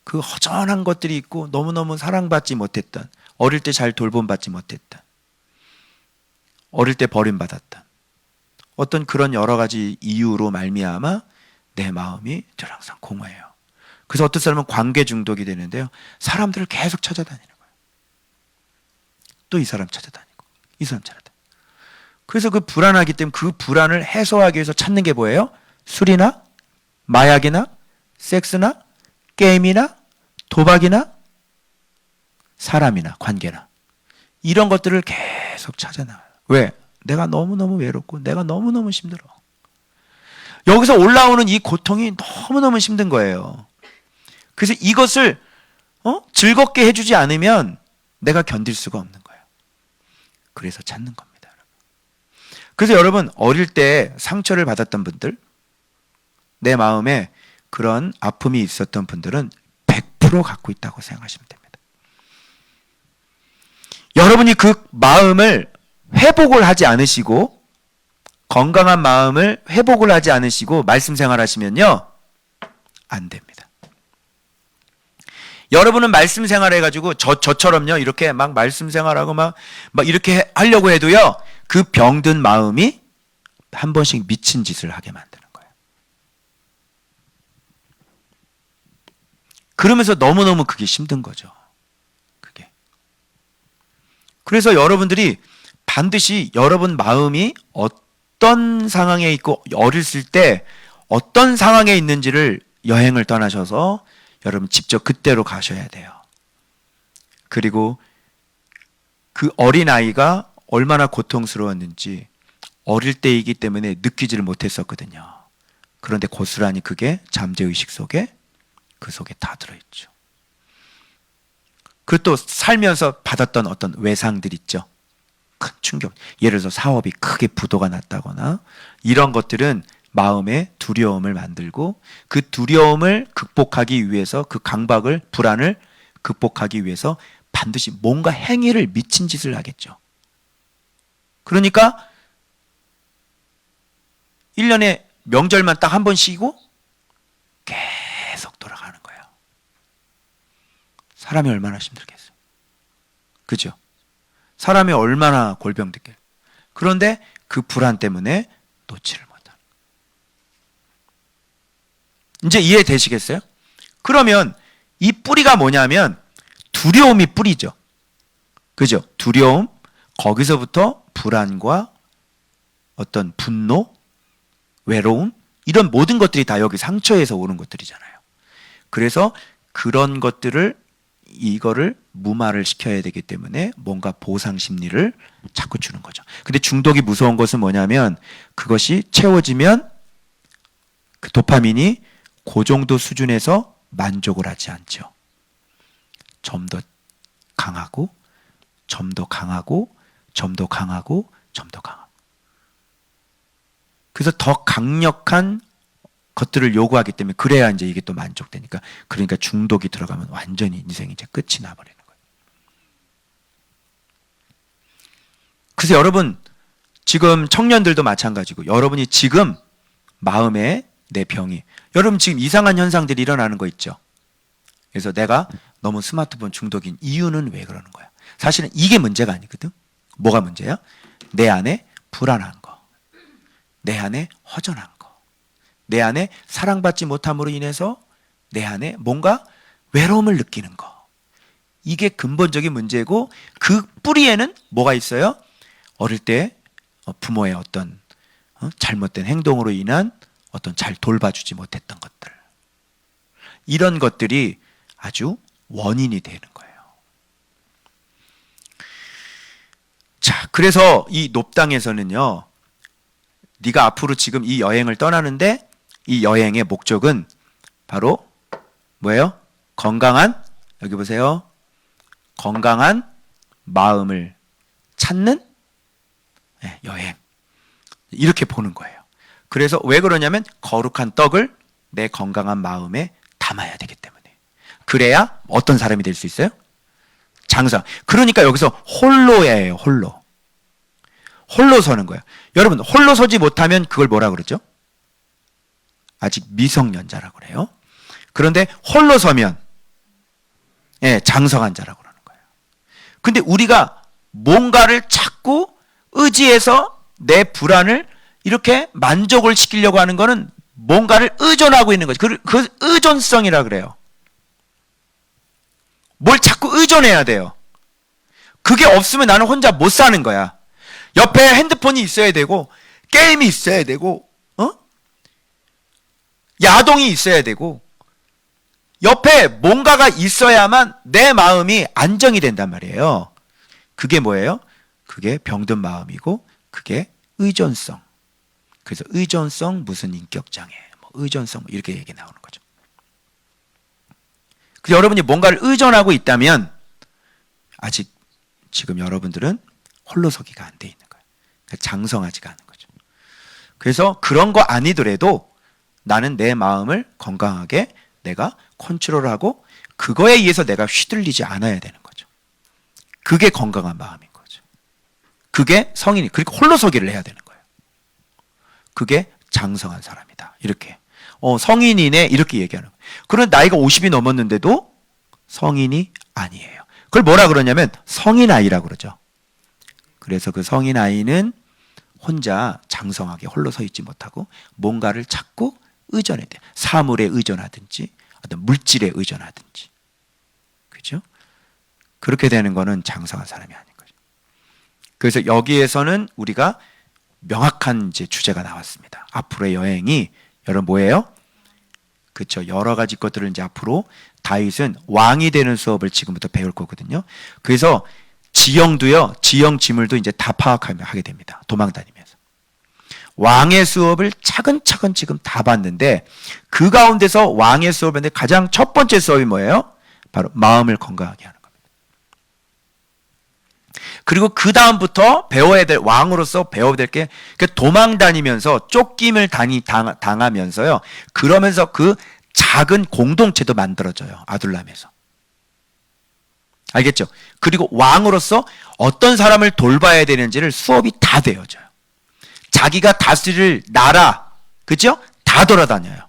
그 허전한 것들이 있고 너무너무 사랑받지 못했던, 어릴 때 잘 돌봄받지 못했던, 어릴 때 버림받았던 어떤 그런 여러 가지 이유로 말미암아 내 마음이 늘 항상 공허해요. 그래서 어떤 사람은 관계 중독이 되는데요. 사람들을 계속 찾아다니는 거예요. 또 이 사람 찾아다니고 이 사람 찾아다니고. 그래서 그 불안하기 때문에 그 불안을 해소하기 위해서 찾는 게 뭐예요? 술이나 마약이나 섹스나 게임이나 도박이나 사람이나 관계나 이런 것들을 계속 찾아나와요. 왜? 내가 너무너무 외롭고 내가 너무너무 힘들어. 여기서 올라오는 이 고통이 너무너무 힘든 거예요. 그래서 이것을 즐겁게 해주지 않으면 내가 견딜 수가 없는 거예요. 그래서 찾는 겁니다. 그래서 여러분, 어릴 때 상처를 받았던 분들, 내 마음에 그런 아픔이 있었던 분들은 100% 갖고 있다고 생각하시면 됩니다. 여러분이 그 마음을 회복을 하지 않으시고, 건강한 마음을 회복을 하지 않으시고 말씀 생활하시면요, 안 됩니다. 여러분은 말씀 생활해가지고 저처럼요, 이렇게 막 말씀 생활하고 막 이렇게 하려고 해도요, 그 병든 마음이 한 번씩 미친 짓을 하게 만드는 거예요. 그러면서 너무너무 그게 힘든 거죠. 그게. 그래서 여러분들이 반드시 여러분 마음이 어떤 상황에 있고 어렸을 때 어떤 상황에 있는지를 여행을 떠나셔서 여러분 직접 그때로 가셔야 돼요. 그리고 그 어린아이가 얼마나 고통스러웠는지 어릴 때이기 때문에 느끼지를 못했었거든요. 그런데 고스란히 그게 잠재의식 속에, 그 속에 다 들어있죠. 그리고 또 살면서 받았던 어떤 외상들 있죠. 큰 충격. 예를 들어서 사업이 크게 부도가 났다거나 이런 것들은 마음에 두려움을 만들고, 그 두려움을 극복하기 위해서, 그 강박을, 불안을 극복하기 위해서 반드시 뭔가 행위를, 미친 짓을 하겠죠. 그러니까 1년에 명절만 딱 한 번 쉬고 계속 돌아가는 거예요. 사람이 얼마나 힘들겠어요. 그죠? 사람이 얼마나 골병들겠어요. 그런데 그 불안 때문에 놓지를 못하는 거예요. 이제 이해되시겠어요? 그러면 이 뿌리가 뭐냐면 두려움이 뿌리죠. 그죠? 두려움, 거기서부터 불안과 어떤 분노, 외로움, 이런 모든 것들이 다 여기 상처에서 오는 것들이잖아요. 그래서 그런 것들을, 이거를 무마를 시켜야 되기 때문에 뭔가 보상 심리를 자꾸 주는 거죠. 근데 중독이 무서운 것은 뭐냐면, 그것이 채워지면 그 도파민이 그 정도 수준에서 만족을 하지 않죠. 좀 더 강하고 좀 더 강하고 좀 더 강하고 좀 더 강하고. 그래서 더 강력한 것들을 요구하기 때문에 그래야 이제 이게 또 만족되니까. 그러니까 중독이 들어가면 완전히 인생이 이제 끝이 나버리는 거예요. 그래서 여러분 지금 청년들도 마찬가지고 여러분이 지금 마음에 내 병이, 여러분 지금 이상한 현상들이 일어나는 거 있죠. 그래서 내가 너무 스마트폰 중독인 이유는 왜 그러는 거야? 사실은 이게 문제가 아니거든. 뭐가 문제야? 내 안에 불안한 거, 내 안에 허전한 거, 내 안에 사랑받지 못함으로 인해서 내 안에 뭔가 외로움을 느끼는 거. 이게 근본적인 문제고, 그 뿌리에는 뭐가 있어요? 어릴 때 부모의 어떤 잘못된 행동으로 인한 어떤 잘 돌봐주지 못했던 것들, 이런 것들이 아주 원인이 되는 거예요. 자, 그래서 이 높당에서는요, 네가 앞으로 지금 이 여행을 떠나는데 이 여행의 목적은 바로 뭐예요? 건강한, 여기 보세요, 건강한 마음을 찾는 여행, 이렇게 보는 거예요. 그래서 왜 그러냐면 거룩한 떡을 내 건강한 마음에 담아야 되기 때문에. 그래야 어떤 사람이 될 수 있어요? 장성. 그러니까 여기서 홀로예요. 홀로. 홀로 서는 거예요. 여러분 홀로 서지 못하면 그걸 뭐라 그러죠? 아직 미성년자라고 그래요. 그런데 홀로 서면 장성한 자라고 그러는 거예요. 근데 우리가 뭔가를 찾고 의지해서 내 불안을 이렇게 만족을 시키려고 하는 거는 뭔가를 의존하고 있는 거죠. 그 의존성이라 그래요. 뭘 자꾸 의존해야 돼요. 그게 없으면 나는 혼자 못 사는 거야. 옆에 핸드폰이 있어야 되고, 게임이 있어야 되고, 야동이 있어야 되고, 옆에 뭔가가 있어야만 내 마음이 안정이 된단 말이에요. 그게 뭐예요? 그게 병든 마음이고, 그게 의존성. 그래서 의존성 무슨 인격장애, 의존성 이렇게 얘기 나오는 거죠. 그래서 여러분이 뭔가를 의존하고 있다면 아직 지금 여러분들은 홀로서기가 안 돼 있는 거예요. 그러니까 장성하지가 않은 거죠. 그래서 그런 거 아니더라도 나는 내 마음을 건강하게 내가 컨트롤하고 그거에 의해서 내가 휘둘리지 않아야 되는 거죠. 그게 건강한 마음인 거죠. 그게 성인이, 그리고 홀로서기를 해야 되는 거예요. 그게 장성한 사람이다. 이렇게. 성인이네. 이렇게 얘기하는 거예요. 그런 나이가 50이 넘었는데도 성인이 아니에요. 그걸 뭐라 그러냐면 성인 아이라고 그러죠. 그래서 그 성인 아이는 혼자 장성하게 홀로 서 있지 못하고 뭔가를 찾고 의존해야 돼요. 사물에 의존하든지 어떤 물질에 의존하든지. 그죠? 그렇게 되는 거는 장성한 사람이 아닌 거죠. 그래서 여기에서는 우리가 명확한 이제 주제가 나왔습니다. 앞으로의 여행이 여러분 뭐예요? 그렇죠. 여러 가지 것들을 이제 앞으로 다윗은 왕이 되는 수업을 지금부터 배울 거거든요. 그래서 지형도요, 지형 지물도 이제 다 파악하게 됩니다. 도망 다니면서. 왕의 수업을 차근차근 지금 다 봤는데 그 가운데서 왕의 수업인데 가장 첫 번째 수업이 뭐예요? 바로 마음을 건강하게 하는 겁니다. 그리고 그 다음부터 배워야 될, 왕으로서 배워야 될 게 도망 다니면서 쫓김을 당하면서요. 그러면서 그 작은 공동체도 만들어져요. 아둘람에서. 알겠죠? 그리고 왕으로서 어떤 사람을 돌봐야 되는지를 수업이 다 되어져요. 자기가 다스릴 나라, 그죠? 다 돌아다녀요.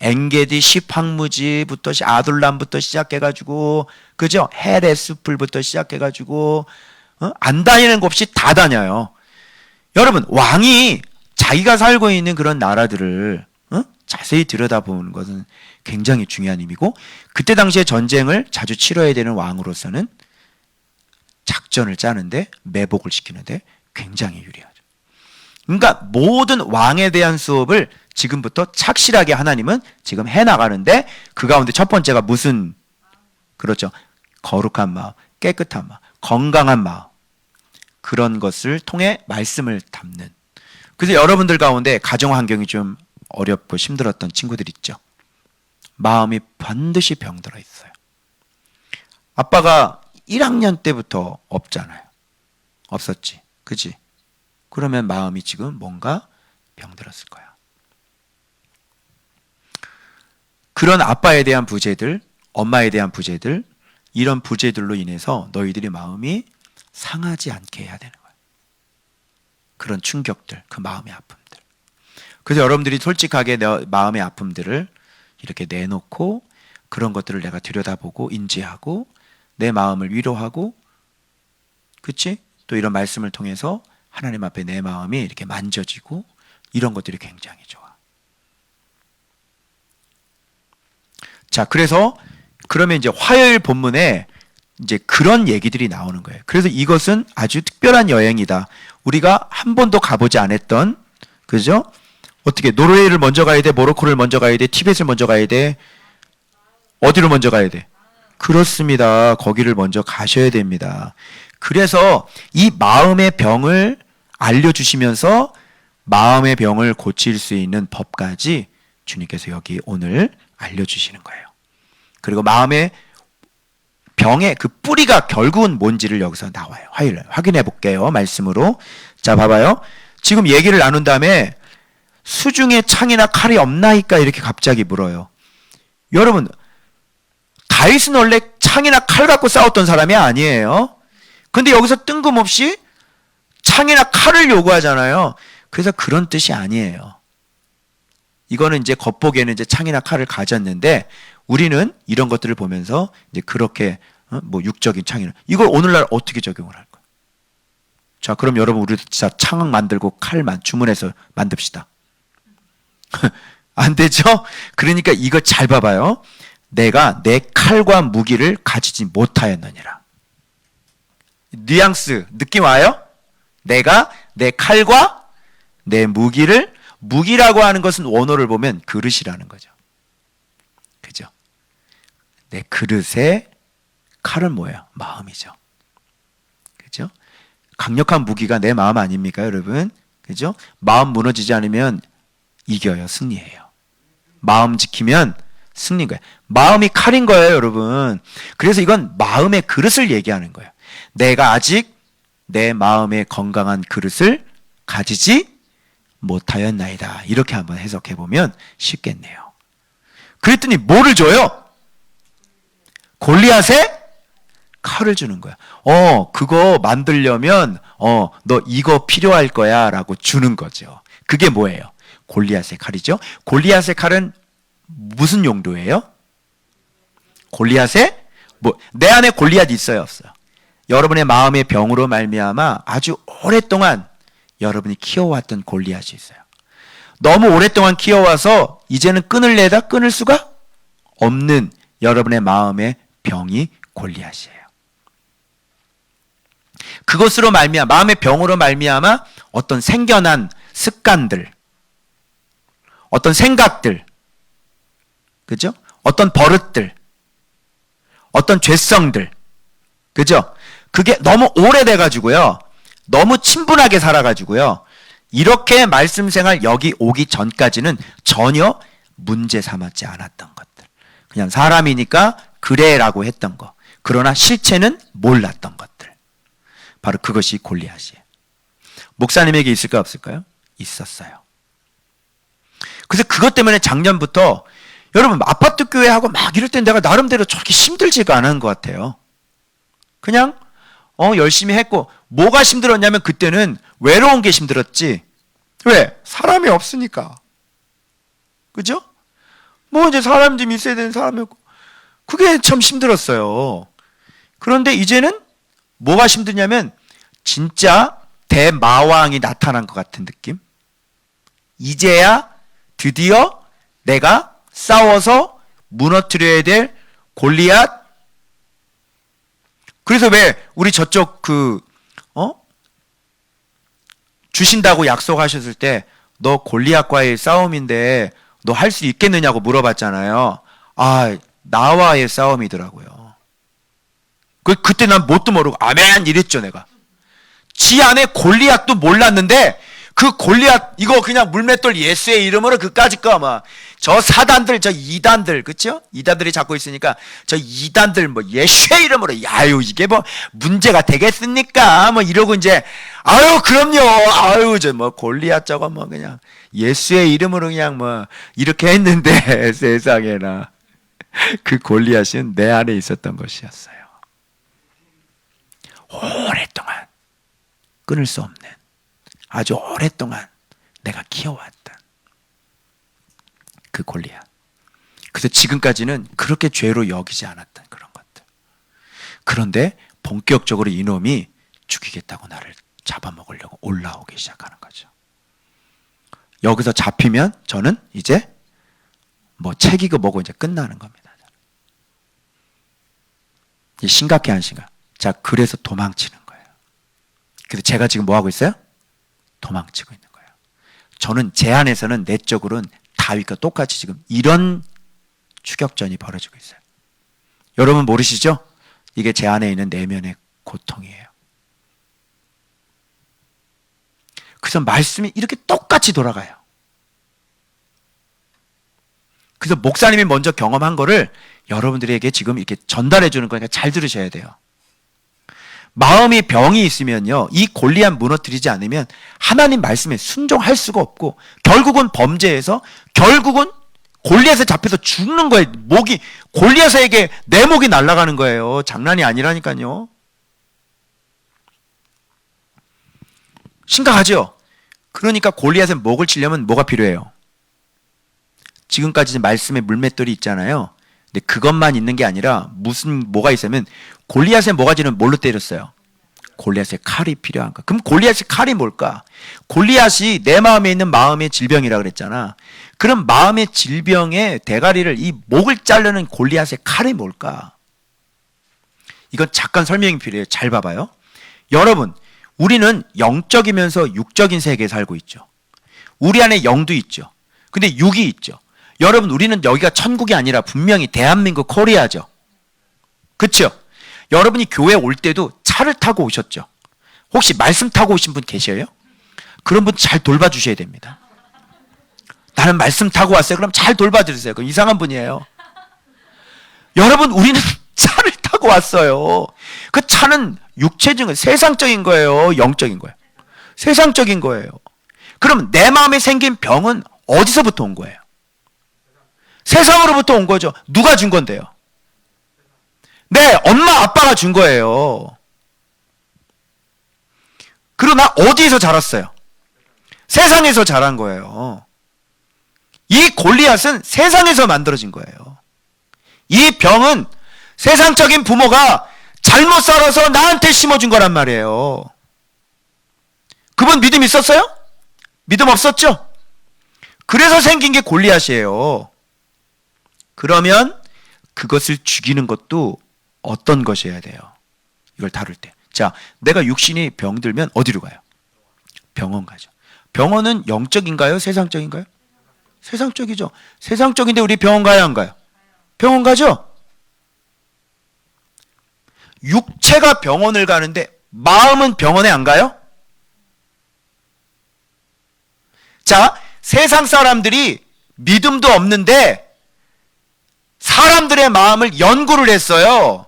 엔게디 시팡무지부터 아둘람부터 시작해가지고, 그죠? 헤레스풀부터 시작해가지고, 안 다니는 것 없이 다 다녀요. 여러분, 왕이 자기가 살고 있는 그런 나라들을 자세히 들여다보는 것은 굉장히 중요한 의미고, 그때 당시에 전쟁을 자주 치러야 되는 왕으로서는 작전을 짜는데, 매복을 시키는데 굉장히 유리하죠. 그러니까 모든 왕에 대한 수업을 지금부터 착실하게 하나님은 지금 해나가는데, 그 가운데 첫 번째가 무슨, 그렇죠, 거룩한 마음, 깨끗한 마음, 건강한 마음, 그런 것을 통해 말씀을 담는. 그래서 여러분들 가운데 가정 환경이 좀 어렵고 힘들었던 친구들 있죠. 마음이 반드시 병들어 있어요. 아빠가 1학년 때부터 없잖아요. 없었지. 그치? 그러면 마음이 지금 뭔가 병들었을 거야. 그런 아빠에 대한 부재들, 엄마에 대한 부재들, 이런 부재들로 인해서 너희들의 마음이 상하지 않게 해야 되는 거야. 그런 충격들, 그 마음의 아픔들. 그래서 여러분들이 솔직하게 내 마음의 아픔들을 이렇게 내놓고 그런 것들을 내가 들여다보고 인지하고 내 마음을 위로하고, 그치? 또 이런 말씀을 통해서 하나님 앞에 내 마음이 이렇게 만져지고, 이런 것들이 굉장히 좋아. 자, 그래서 그러면 이제 화요일 본문에 이제 그런 얘기들이 나오는 거예요. 그래서 이것은 아주 특별한 여행이다. 우리가 한 번도 가보지 않았던, 그죠? 어떻게 노르웨이를 먼저 가야 돼? 모로코를 먼저 가야 돼? 티벳을 먼저 가야 돼? 어디로 먼저 가야 돼? 그렇습니다. 거기를 먼저 가셔야 됩니다. 그래서 이 마음의 병을 알려주시면서 마음의 병을 고칠 수 있는 법까지 주님께서 여기 오늘 알려주시는 거예요. 그리고 마음의 병의 그 뿌리가 결국은 뭔지를 여기서 나와요. 화요일에 확인해 볼게요. 말씀으로. 자, 봐봐요. 지금 얘기를 나눈 다음에 수중에 창이나 칼이 없나이까 이렇게 갑자기 물어요. 여러분, 다윗은 원래 창이나 칼 갖고 싸웠던 사람이 아니에요. 근데 여기서 뜬금없이 창이나 칼을 요구하잖아요. 그래서 그런 뜻이 아니에요. 이거는 이제 겉보기에는 이제 창이나 칼을 가졌는데 우리는 이런 것들을 보면서 이제 그렇게 뭐 육적인 창이나 이걸 오늘날 어떻게 적용을 할까요? 자, 그럼 여러분 우리도 진짜 창 만들고 칼만 주문해서 만듭시다. 안 되죠? 그러니까 이거 잘 봐봐요. 내가 내 칼과 무기를 가지지 못하였느니라. 뉘앙스 느낌 와요? 내가 내 칼과 내 무기를, 무기라고 하는 것은 원어를 보면 그릇이라는 거죠. 그죠? 내 그릇에 칼은 뭐예요? 마음이죠. 그죠? 강력한 무기가 내 마음 아닙니까, 여러분? 그죠? 마음 무너지지 않으면 이겨요. 승리해요. 마음 지키면 승리인 거예요. 마음이 칼인 거예요, 여러분. 그래서 이건 마음의 그릇을 얘기하는 거예요. 내가 아직 내 마음의 건강한 그릇을 가지지 못하였나이다. 이렇게 한번 해석해 보면 쉽겠네요. 그랬더니 뭐를 줘요? 골리앗의 칼을 주는 거야. 그거 만들려면 너 이거 필요할 거야 라고 주는 거죠. 그게 뭐예요? 골리앗의 칼이죠. 골리앗의 칼은 무슨 용도예요? 골리앗의 내 안에 골리앗이 있어요, 없어요? 여러분의 마음의 병으로 말미암아 아주 오랫동안 여러분이 키워왔던 골리앗이 있어요. 너무 오랫동안 키워와서 이제는 끊을래다 끊을 수가 없는 여러분의 마음의 병이 골리앗이에요. 그것으로 말미암아, 마음의 병으로 말미암아 어떤 생겨난 습관들, 어떤 생각들, 그죠? 어떤 버릇들, 어떤 죄성들, 그죠? 그게 너무 오래돼가지고요, 너무 친분하게 살아가지고요, 이렇게 말씀 생활 여기 오기 전까지는 전혀 문제 삼았지 않았던 것들, 그냥 사람이니까 그래라고 했던 거, 그러나 실체는 몰랐던 것들, 바로 그것이 골리앗이에요. 목사님에게 있을까 없을까요? 있었어요. 그래서 그것 때문에 작년부터 여러분 아파트 교회하고 막 이럴 땐 내가 나름대로 저렇게 힘들지가 않은 것 같아요. 그냥 열심히 했고, 뭐가 힘들었냐면 그때는 외로운 게 힘들었지. 왜? 사람이 없으니까. 그죠? 뭐 이제 사람 좀 있어야 되는 사람이 없고, 그게 참 힘들었어요. 그런데 이제는 뭐가 힘드냐면 진짜 대마왕이 나타난 것 같은 느낌? 이제야 드디어 내가 싸워서 무너뜨려야 될 골리앗. 그래서 왜 우리 저쪽 주신다고 약속하셨을 때 너 골리앗과의 싸움인데 너 할 수 있겠느냐고 물어봤잖아요. 나와의 싸움이더라고요. 그때 난 뭣도 모르고 아멘 이랬죠. 내가 지 안에 골리앗도 몰랐는데 그 골리앗 이거 그냥 물맷돌 예수의 이름으로 그까짓 거 막 저 사단들 저 이단들 그쵸? 이단들이 잡고 있으니까 저 이단들 뭐 예수의 이름으로 야유 이게 뭐 문제가 되겠습니까? 뭐 이러고 이제 아유 그럼요 아유 저 뭐 골리앗 저거 뭐 그냥 예수의 이름으로 그냥 뭐 이렇게 했는데 세상에나 그 골리앗은 내 안에 있었던 것이었어요. 오랫동안 끊을 수 없는 아주 오랫동안 내가 키워왔던 그 골리앗. 그래서 지금까지는 그렇게 죄로 여기지 않았던 그런 것들. 그런데 본격적으로 이놈이 죽이겠다고 나를 잡아먹으려고 올라오기 시작하는 거죠. 여기서 잡히면 저는 이제 뭐 책이고 뭐고 이제 끝나는 겁니다. 심각해 한 시간. 자, 그래서 도망치는 거예요. 그래서 제가 지금 뭐 하고 있어요? 도망치고 있는 거예요. 저는 제 안에서는 내적으로는 다윗과 똑같이 지금 이런 추격전이 벌어지고 있어요. 여러분 모르시죠? 이게 제 안에 있는 내면의 고통이에요. 그래서 말씀이 이렇게 똑같이 돌아가요. 그래서 목사님이 먼저 경험한 거를 여러분들에게 지금 이렇게 전달해 주는 거니까 잘 들으셔야 돼요. 마음이 병이 있으면요, 이 골리앗 무너뜨리지 않으면 하나님 말씀에 순종할 수가 없고 결국은 범죄에서 결국은 골리앗에 잡혀서 죽는 거예요. 목이 골리앗에게 내 목이 날아가는 거예요. 장난이 아니라니까요. 심각하죠? 그러니까 골리앗의 목을 치려면 뭐가 필요해요? 지금까지 말씀의 물맷돌이 있잖아요. 근데 그것만 있는 게 아니라 뭐가 있으면 골리앗의 모가지는 뭘로 때렸어요? 골리앗의 칼이 필요한 거. 그럼 골리앗의 칼이 뭘까? 골리앗이 내 마음에 있는 마음의 질병이라 그랬잖아. 그럼 마음의 질병의 대가리를 이 목을 자르는 골리앗의 칼이 뭘까? 이건 잠깐 설명이 필요해요. 잘 봐봐요. 여러분, 우리는 영적이면서 육적인 세계에 살고 있죠. 우리 안에 영도 있죠. 근데 육이 있죠. 여러분, 우리는 여기가 천국이 아니라 분명히 대한민국 코리아죠. 그렇죠? 여러분이 교회 올 때도 차를 타고 오셨죠? 혹시 말씀 타고 오신 분 계셔요? 그런 분 잘 돌봐주셔야 됩니다. 나는 말씀 타고 왔어요. 그럼 잘 돌봐주세요. 그럼 이상한 분이에요. 여러분, 우리는 차를 타고 왔어요. 그 차는 육체적인, 세상적인 거예요? 영적인 거예요? 세상적인 거예요. 그럼 내 마음에 생긴 병은 어디서부터 온 거예요? 세상으로부터 온 거죠. 누가 준 건데요? 네, 엄마 아빠가 준 거예요. 그러나 어디에서 자랐어요? 세상에서 자란 거예요. 이 골리앗은 세상에서 만들어진 거예요. 이 병은 세상적인 부모가 잘못 살아서 나한테 심어준 거란 말이에요. 그분 믿음 있었어요? 믿음 없었죠? 그래서 생긴 게 골리앗이에요. 그러면 그것을 죽이는 것도 어떤 것이어야 돼요? 이걸 다룰 때. 자, 내가 육신이 병들면 어디로 가요? 병원 가죠. 병원은 영적인가요? 세상적인가요? 세상적이죠. 세상적인데 우리 병원 가야 안 가요? 병원 가죠? 육체가 병원을 가는데 마음은 병원에 안 가요? 자, 세상 사람들이 믿음도 없는데 사람들의 마음을 연구를 했어요.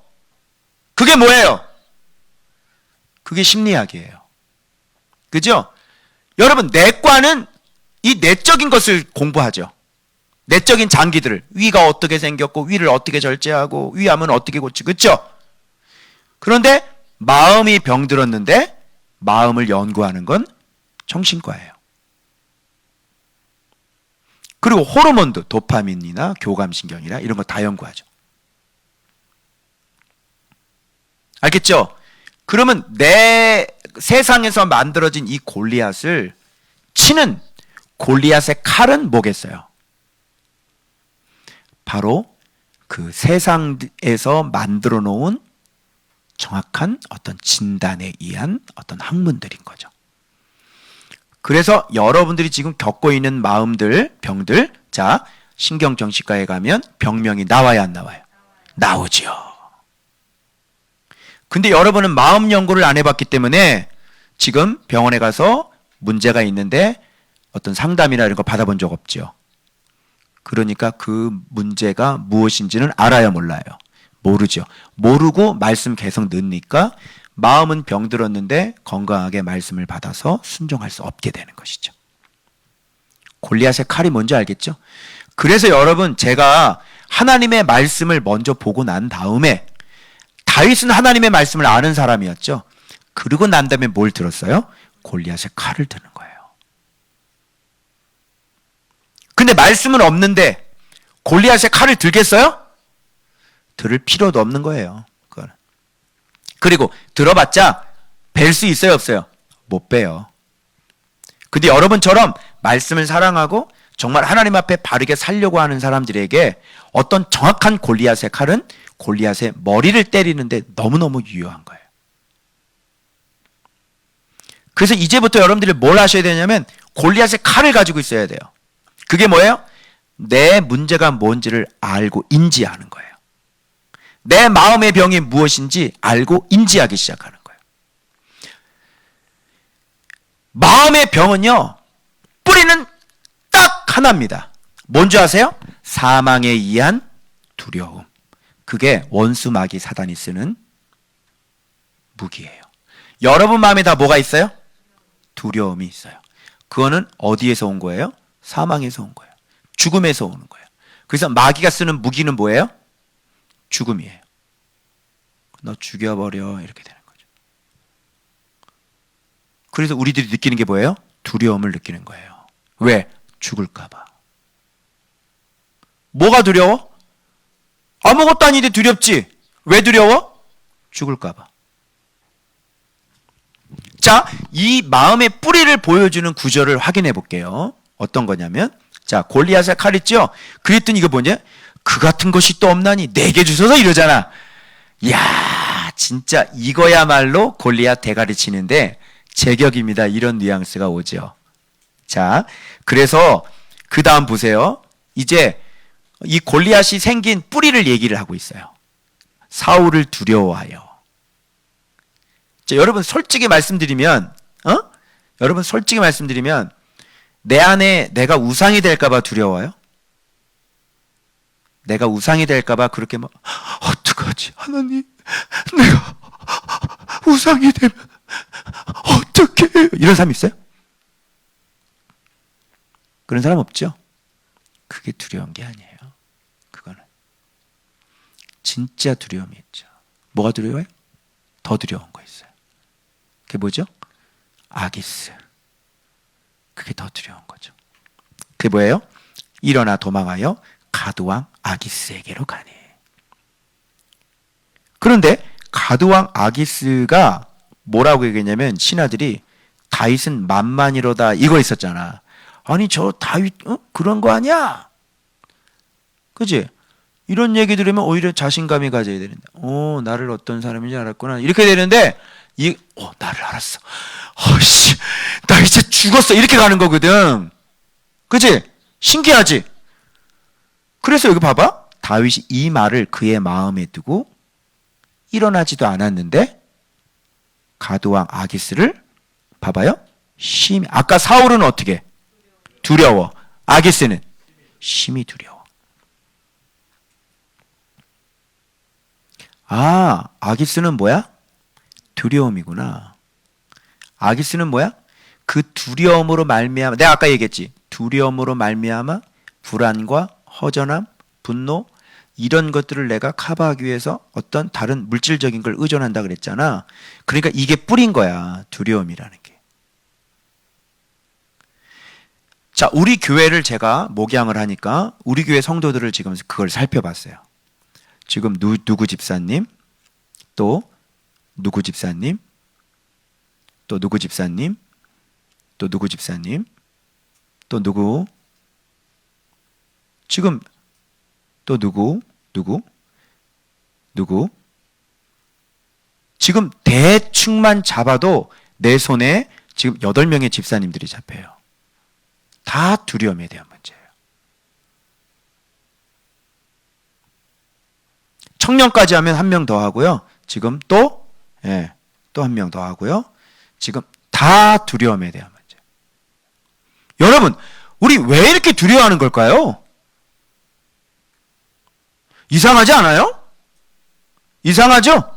그게 뭐예요? 그게 심리학이에요. 그죠? 여러분, 내과는 이 내적인 것을 공부하죠. 내적인 장기들을, 위가 어떻게 생겼고 위를 어떻게 절제하고 위암은 어떻게 고치고, 그죠? 그런데 마음이 병들었는데 마음을 연구하는 건 정신과예요. 그리고 호르몬도 도파민이나 교감신경이나 이런 거 다 연구하죠. 알겠죠? 그러면 내 세상에서 만들어진 이 골리앗을 치는 골리앗의 칼은 뭐겠어요? 바로 그 세상에서 만들어 놓은 정확한 어떤 진단에 의한 어떤 학문들인 거죠. 그래서 여러분들이 지금 겪고 있는 마음들, 병들, 자, 신경정신과에 가면 병명이 나와야 안 나와요? 나오죠. 근데 여러분은 마음 연구를 안 해봤기 때문에 지금 병원에 가서 문제가 있는데 어떤 상담이나 이런 거 받아본 적 없죠. 그러니까 그 문제가 무엇인지는 알아야 몰라요. 모르죠. 모르고 말씀 계속 넣으니까 마음은 병들었는데 건강하게 말씀을 받아서 순종할 수 없게 되는 것이죠. 골리앗의 칼이 뭔지 알겠죠? 그래서 여러분, 제가 하나님의 말씀을 먼저 보고 난 다음에, 다윗은 하나님의 말씀을 아는 사람이었죠. 그러고 난 다음에 뭘 들었어요? 골리앗의 칼을 드는 거예요. 근데 말씀은 없는데 골리앗의 칼을 들겠어요? 들을 필요도 없는 거예요. 그거는. 그리고 들어봤자 뵐 수 있어요, 없어요? 못 봬요. 근데 여러분처럼 말씀을 사랑하고 정말 하나님 앞에 바르게 살려고 하는 사람들에게 어떤 정확한 골리앗의 칼은 골리앗의 머리를 때리는데 너무너무 유효한 거예요. 그래서 이제부터 여러분들이 뭘 하셔야 되냐면 골리앗의 칼을 가지고 있어야 돼요. 그게 뭐예요? 내 문제가 뭔지를 알고 인지하는 거예요. 내 마음의 병이 무엇인지 알고 인지하기 시작하는 거예요. 마음의 병은요, 뿌리는 딱 하나입니다. 뭔지 아세요? 사망에 의한 두려움. 그게 원수 마귀 사단이 쓰는 무기예요. 여러분 마음에 다 뭐가 있어요? 두려움이 있어요. 그거는 어디에서 온 거예요? 사망에서 온 거예요. 죽음에서 오는 거예요. 그래서 마귀가 쓰는 무기는 뭐예요? 죽음이에요. 너 죽여버려, 이렇게 되는 거죠. 그래서 우리들이 느끼는 게 뭐예요? 두려움을 느끼는 거예요. 왜? 죽을까 봐. 뭐가 두려워? 아무것도 아닌데 두렵지. 왜 두려워? 죽을까 봐. 자, 이 마음의 뿌리를 보여주는 구절을 확인해 볼게요. 어떤 거냐면, 자, 골리앗의 칼 있죠? 그랬더니 이거 뭐냐? 그 같은 것이 또 없나니 내게 주소서, 이러잖아. 이야, 진짜 이거야말로 골리앗 대가리 치는데 제격입니다. 이런 뉘앙스가 오죠. 자, 그래서 그 다음 보세요. 이제 이 골리앗이 생긴 뿌리를 얘기를 하고 있어요. 사울을 두려워하여. 자, 여러분 솔직히 말씀드리면, 여러분 솔직히 말씀드리면 내 안에 내가 우상이 될까봐 두려워요? 내가 우상이 될까봐 그렇게 막 어떡하지 하나님, 내가 우상이 되면 어떡해, 이런 사람 있어요? 그런 사람 없죠? 그게 두려운 게 아니에요. 그거는 진짜 두려움이 있죠. 뭐가 두려워요? 더 두려운 거 있어요. 그게 뭐죠? 아기스. 그게 더 두려운 거죠. 그게 뭐예요? 일어나 도망하여 가드왕 아기스에게로 가니. 그런데 가드왕 아기스가 뭐라고 얘기했냐면, 신하들이 다윗은 만만이로다 이거 있었잖아. 아니 저 다윗 그런 거 아니야? 그지? 이런 얘기 들으면 오히려 자신감이 가져야 되는데, 나를 어떤 사람인지 알았구나, 이렇게 되는데, 나를 알았어. 씨, 나 이제 죽었어, 이렇게 가는 거거든. 그지? 신기하지? 그래서 여기 봐봐. 다윗이 이 말을 그의 마음에 두고 일어나지도 않았는데 가드왕 아기스를 봐봐요. 심히, 아까 사울은 어떻게? 두려워. 아기스는 심히 두려워. 아, 아기스는 뭐야? 두려움이구나. 아기스는 뭐야? 그 두려움으로 말미암아, 내가 아까 얘기했지. 두려움으로 말미암아 불안과 허전함, 분노, 이런 것들을 내가 커버하기 위해서 어떤 다른 물질적인 걸 의존한다 그랬잖아. 그러니까 이게 뿌린 거야, 두려움이라는 게. 자, 우리 교회를 제가 목양을 하니까 우리 교회 성도들을 지금 그걸 살펴봤어요. 지금 누구 집사님, 또 누구 집사님, 또 누구 집사님, 또 누구 집사님, 또 누구, 지금 또 누구, 지금 대충만 잡아도 내 손에 지금 8명의 집사님들이 잡혀요. 다 두려움에 대한 문제예요. 청년까지 하면 1명 더 하고요. 지금 또 한 명 더 하고요. 지금 다 두려움에 대한 문제. 여러분, 우리 왜 이렇게 두려워하는 걸까요? 이상하지 않아요? 이상하죠?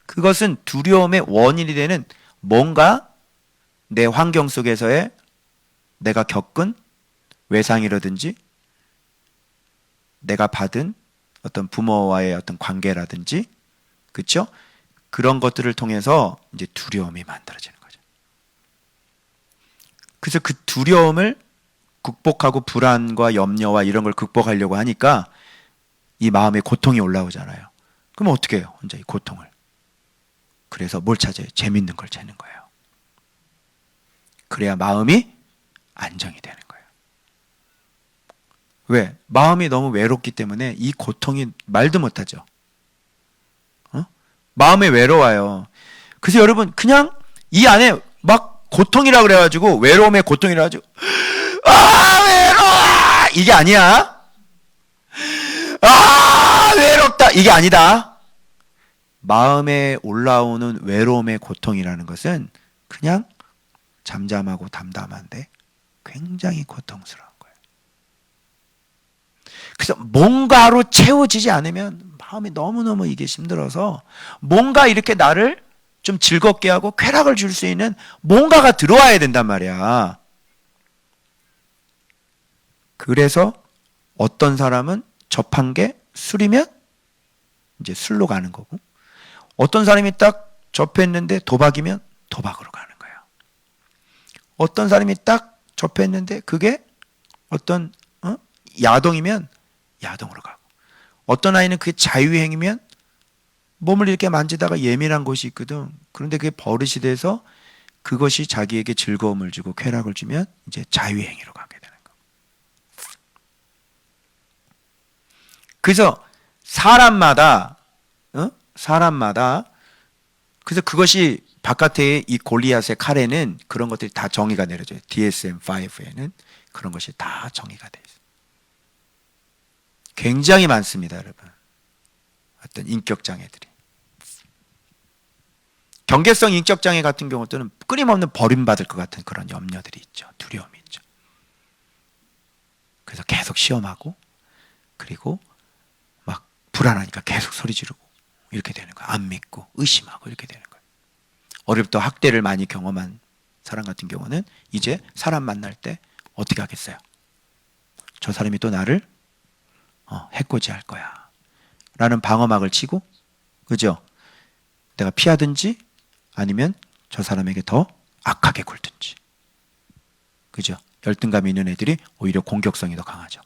그것은 두려움의 원인이 되는 뭔가 내 환경 속에서의 내가 겪은 외상이라든지 내가 받은 어떤 부모와의 어떤 관계라든지, 그렇죠? 그런 것들을 통해서 이제 두려움이 만들어지는 거죠. 그래서 그 두려움을 극복하고 불안과 염려와 이런 걸 극복하려고 하니까 이 마음에 고통이 올라오잖아요. 그럼 어떻게 해요? 혼자 이 고통을. 그래서 뭘 찾아요? 재밌는 걸 찾는 거예요. 그래야 마음이 안정이 되는 거예요. 왜? 마음이 너무 외롭기 때문에 이 고통이 말도 못하죠. 마음이 외로워요. 그래서 여러분 그냥 이 안에 막 고통이라 그래가지고 외로움의 고통이라 가지고 외로워 이게 아니야. 외롭다 이게 아니다. 마음에 올라오는 외로움의 고통이라는 것은 그냥 잠잠하고 담담한데 굉장히 고통스러운 거예요. 그래서 뭔가로 채워지지 않으면 마음이 너무너무 이게 힘들어서 뭔가 이렇게 나를 좀 즐겁게 하고 쾌락을 줄 수 있는 뭔가가 들어와야 된단 말이야. 그래서 어떤 사람은 접한 게 술이면 이제 술로 가는 거고, 어떤 사람이 딱 접했는데 도박이면 도박으로 가는 거예요. 어떤 사람이 딱 접했는데 그게 어떤 야동이면 야동으로 가고, 어떤 아이는 그게 자유행위면 몸을 이렇게 만지다가 예민한 곳이 있거든. 그런데 그게 버릇이 돼서 그것이 자기에게 즐거움을 주고 쾌락을 주면 이제 자유행위로 가게 되는 거. 그래서 사람마다 그래서 그것이 바깥에 이 골리앗의 칼에는 그런 것들이 다 정의가 내려져요. DSM-5에는 그런 것이 다 정의가 되어 있어요. 굉장히 많습니다, 여러분. 어떤 인격장애들이. 경계성 인격장애 같은 경우들은 끊임없는 버림받을 것 같은 그런 염려들이 있죠. 두려움이 있죠. 그래서 계속 시험하고, 그리고 막 불안하니까 계속 소리 지르고 이렇게 되는 거예요. 안 믿고 의심하고 이렇게 되는 거예요. 어릴 때 학대를 많이 경험한 사람 같은 경우는 이제 사람 만날 때 어떻게 하겠어요? 저 사람이 또 나를 해코지할 거야 라는 방어막을 치고, 그죠? 내가 피하든지 아니면 저 사람에게 더 악하게 굴든지, 그죠? 열등감이 있는 애들이 오히려 공격성이 더 강하죠.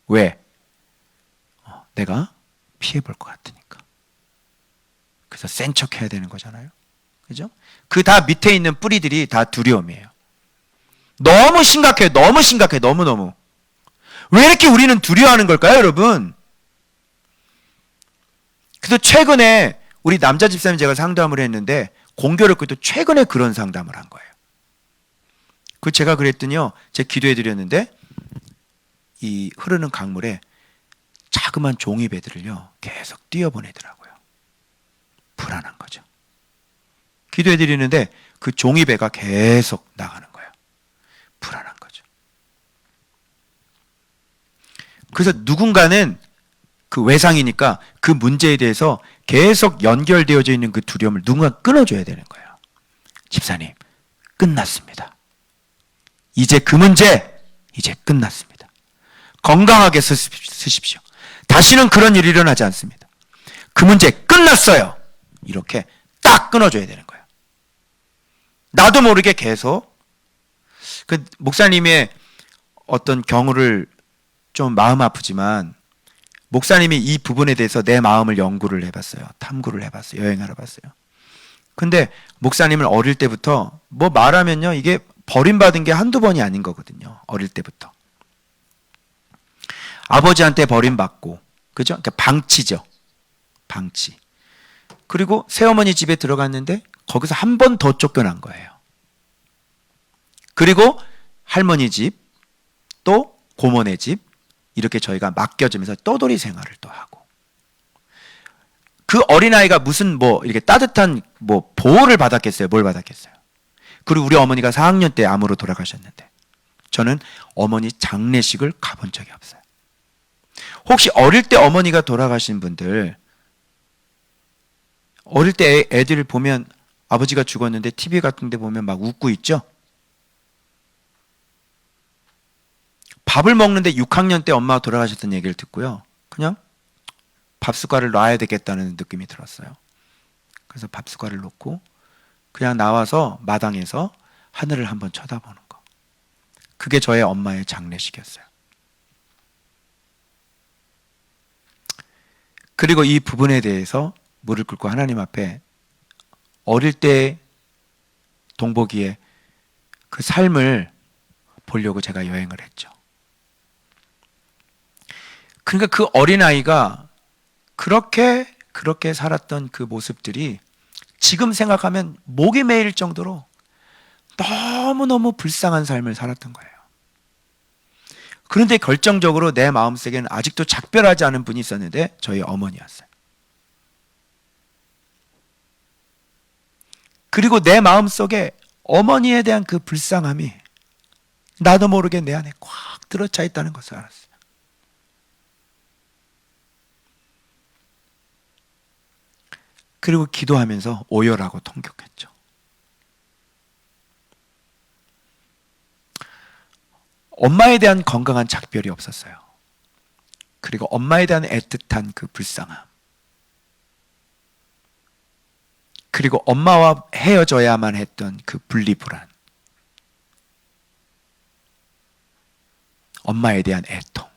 왜? 내가 피해볼 것 같으니까. 그래서 센 척 해야 되는 거잖아요. 그죠? 그 다 밑에 있는 뿌리들이 다 두려움이에요. 너무 심각해요. 너무 심각해. 너무너무. 왜 이렇게 우리는 두려워하는 걸까요, 여러분? 그래서 최근에 우리 남자 집사님 제가 상담을 했는데 공교롭게도 최근에 그런 상담을 한 거예요. 그 제가 그랬더니요, 제가 기도해 드렸는데 이 흐르는 강물에 자그만 종이배들을요 계속 띄어보내더라고요. 불안한 거죠. 기도해 드리는데 그 종이배가 계속 나가는 거예요. 불안한 거죠. 그래서 누군가는 그 외상이니까 그 문제에 대해서 계속 연결되어져 있는 그 두려움을 누군가 끊어줘야 되는 거예요. 집사님, 끝났습니다. 이제 그 문제, 이제 끝났습니다. 건강하게 쓰십시오. 다시는 그런 일이 일어나지 않습니다. 그 문제 끝났어요. 이렇게 딱 끊어줘야 되는 거예요. 나도 모르게 계속 그 목사님의 어떤 경우를 좀 마음 아프지만 목사님이 이 부분에 대해서 내 마음을 연구를 해봤어요. 탐구를 해봤어요. 여행하러 봤어요. 근데 목사님은 어릴 때부터 뭐 말하면요, 이게 버림받은 게 한두 번이 아닌 거거든요. 어릴 때부터. 아버지한테 버림받고, 그죠? 그러니까 방치죠. 방치. 그리고 새어머니 집에 들어갔는데 거기서 한 번 더 쫓겨난 거예요. 그리고 할머니 집, 또 고모네 집, 이렇게 저희가 맡겨주면서 떠돌이 생활을 또 하고, 그 어린아이가 무슨 뭐 이렇게 따뜻한 뭐 보호를 받았겠어요? 뭘 받았겠어요? 그리고 우리 어머니가 4학년 때 암으로 돌아가셨는데 저는 어머니 장례식을 가본 적이 없어요. 혹시 어릴 때 어머니가 돌아가신 분들, 어릴 때 애들 보면 아버지가 죽었는데 TV 같은 데 보면 막 웃고 있죠? 밥을 먹는데 6학년 때 엄마가 돌아가셨던 얘기를 듣고요. 그냥 밥숟갈을 놔야 되겠다는 느낌이 들었어요. 그래서 밥숟갈을 놓고 그냥 나와서 마당에서 하늘을 한번 쳐다보는 거. 그게 저의 엄마의 장례식이었어요. 그리고 이 부분에 대해서 무릎 꿇고 하나님 앞에 어릴 때 동복이의 그 삶을 보려고 제가 여행을 했죠. 그러니까 그 어린아이가 그렇게 살았던 그 모습들이 지금 생각하면 목이 메일 정도로 너무너무 불쌍한 삶을 살았던 거예요. 그런데 결정적으로 내 마음속에는 아직도 작별하지 않은 분이 있었는데 저희 어머니였어요. 그리고 내 마음속에 어머니에 대한 그 불쌍함이 나도 모르게 내 안에 꽉 들어차 있다는 것을 알았어요. 그리고 기도하면서 오열하고 통곡했죠. 엄마에 대한 건강한 작별이 없었어요. 그리고 엄마에 대한 애틋한 그 불쌍함. 그리고 엄마와 헤어져야만 했던 그 분리불안. 엄마에 대한 애통,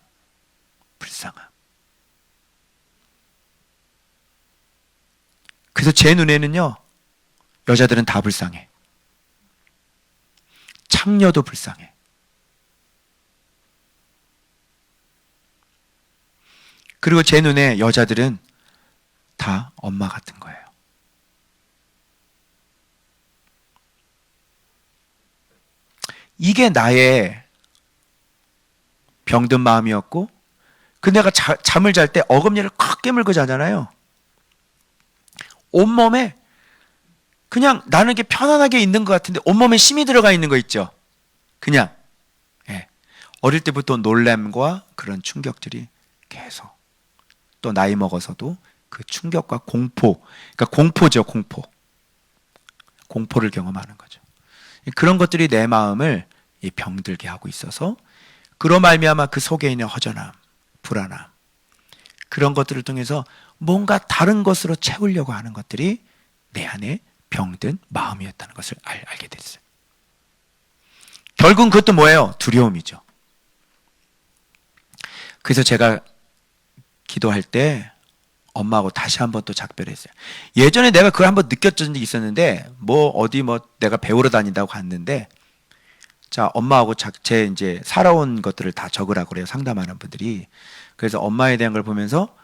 불쌍함. 그래서 제 눈에는요, 여자들은 다 불쌍해. 창녀도 불쌍해. 그리고 제 눈에 여자들은 다 엄마 같은 거예요. 이게 나의 병든 마음이었고, 근데 내가 잠을 잘 때 어금니를 콱 깨물고 자잖아요. 온몸에 그냥 나는 이렇게 편안하게 있는 것 같은데 온몸에 힘이 들어가 있는 거 있죠. 그냥 어릴 때부터 놀램과 그런 충격들이 계속 또 나이 먹어서도 그 충격과 공포, 그러니까 공포죠, 공포를 경험하는 거죠. 그런 것들이 내 마음을 병들게 하고 있어서 그로 말미암아 그 속에 있는 허전함, 불안함, 그런 것들을 통해서 뭔가 다른 것으로 채우려고 하는 것들이 내 안에 병든 마음이었다는 것을 알게 됐어요. 결국은 그것도 뭐예요? 두려움이죠. 그래서 제가 기도할 때 엄마하고 다시 한번 또 작별했어요. 예전에 내가 그걸 한번 느꼈던 적이 있었는데 어디 내가 배우러 다닌다고 갔는데 자, 엄마하고 제 이제 살아온 것들을 다 적으라고 그래요. 상담하는 분들이. 그래서 엄마에 대한 걸 보면서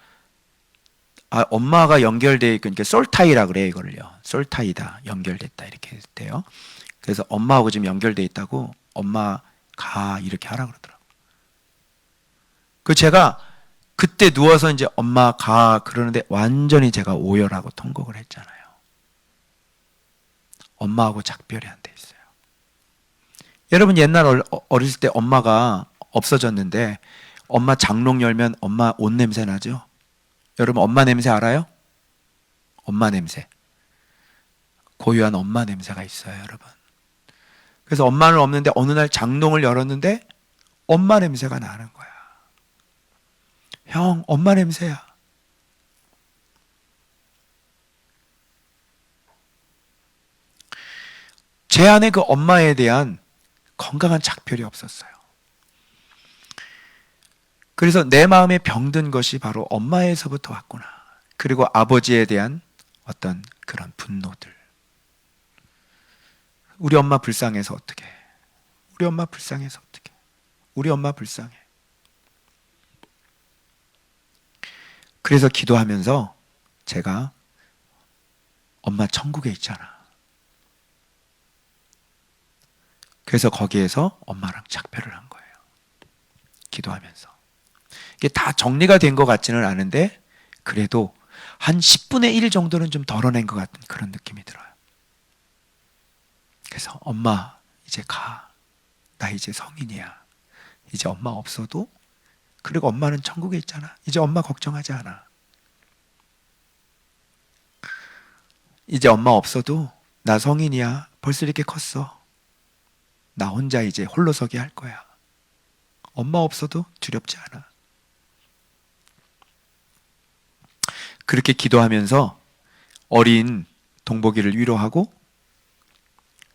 엄마가 연결되어 있고, 그러니까 솔타이라 그래요, 이거를요. 솔타이다, 연결됐다, 이렇게 돼요. 그래서 엄마하고 지금 연결되어 있다고, 엄마 가, 이렇게 하라 그러더라고요. 그 제가 그때 누워서 이제 엄마 가, 그러는데 완전히 제가 오열하고 통곡을 했잖아요. 엄마하고 작별이 안 돼 있어요. 여러분, 옛날 어렸을 때 엄마가 없어졌는데, 엄마 장롱 열면 엄마 옷 냄새 나죠? 여러분, 엄마 냄새 알아요? 엄마 냄새. 고유한 엄마 냄새가 있어요, 여러분. 그래서 엄마는 없는데 어느 날 장롱을 열었는데 엄마 냄새가 나는 거야. 형, 엄마 냄새야. 제 안에 그 엄마에 대한 건강한 작별이 없었어요. 그래서 내 마음에 병든 것이 바로 엄마에서부터 왔구나. 그리고 아버지에 대한 어떤 그런 분노들. 우리 엄마 불쌍해서 어떡해. 우리 엄마 불쌍해서 어떡해. 우리 엄마 불쌍해. 그래서 기도하면서 제가 엄마 천국에 있잖아. 그래서 거기에서 엄마랑 작별을 한 거예요. 기도하면서. 이게 다 정리가 된 것 같지는 않은데 그래도 한 10분의 1 정도는 좀 덜어낸 것 같은 그런 느낌이 들어요. 그래서 엄마 이제 가. 나 이제 성인이야. 이제 엄마 없어도, 그리고 엄마는 천국에 있잖아. 이제 엄마 걱정하지 않아. 이제 엄마 없어도 나 성인이야. 벌써 이렇게 컸어. 나 혼자 이제 홀로서기 할 거야. 엄마 없어도 두렵지 않아. 그렇게 기도하면서 어린 동복이를 위로하고,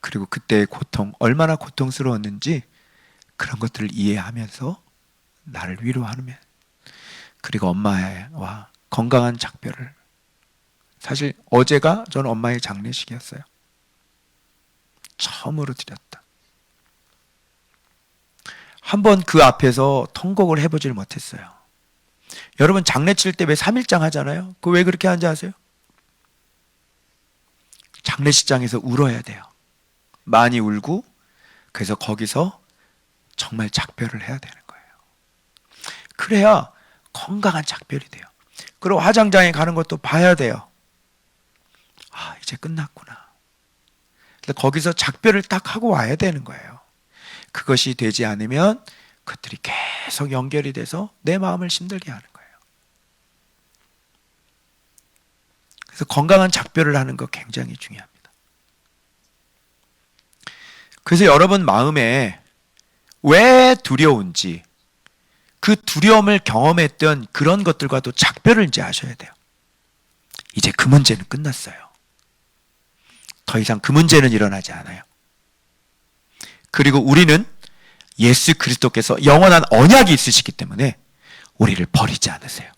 그리고 그때의 고통, 얼마나 고통스러웠는지 그런 것들을 이해하면서 나를 위로하면, 그리고 엄마와 건강한 작별을. 사실 어제가 저는 엄마의 장례식이었어요. 처음으로 드렸다. 한번 그 앞에서 통곡을 해보질 못했어요. 여러분 장례 칠 때 왜 3일장 하잖아요. 그거 왜 그렇게 하는지 아세요? 장례식장에서 울어야 돼요. 많이 울고, 그래서 거기서 정말 작별을 해야 되는 거예요. 그래야 건강한 작별이 돼요. 그리고 화장장에 가는 것도 봐야 돼요. 아, 이제 끝났구나. 근데 거기서 작별을 딱 하고 와야 되는 거예요. 그것이 되지 않으면 그것들이 계속 연결이 돼서 내 마음을 힘들게 하는 거예요. 그래서 건강한 작별을 하는 거 굉장히 중요합니다. 그래서 여러분 마음에 왜 두려운지, 그 두려움을 경험했던 그런 것들과도 작별을 이제 하셔야 돼요. 이제 그 문제는 끝났어요. 더 이상 그 문제는 일어나지 않아요. 그리고 우리는 예수 그리스도께서 영원한 언약이 있으시기 때문에 우리를 버리지 않으세요.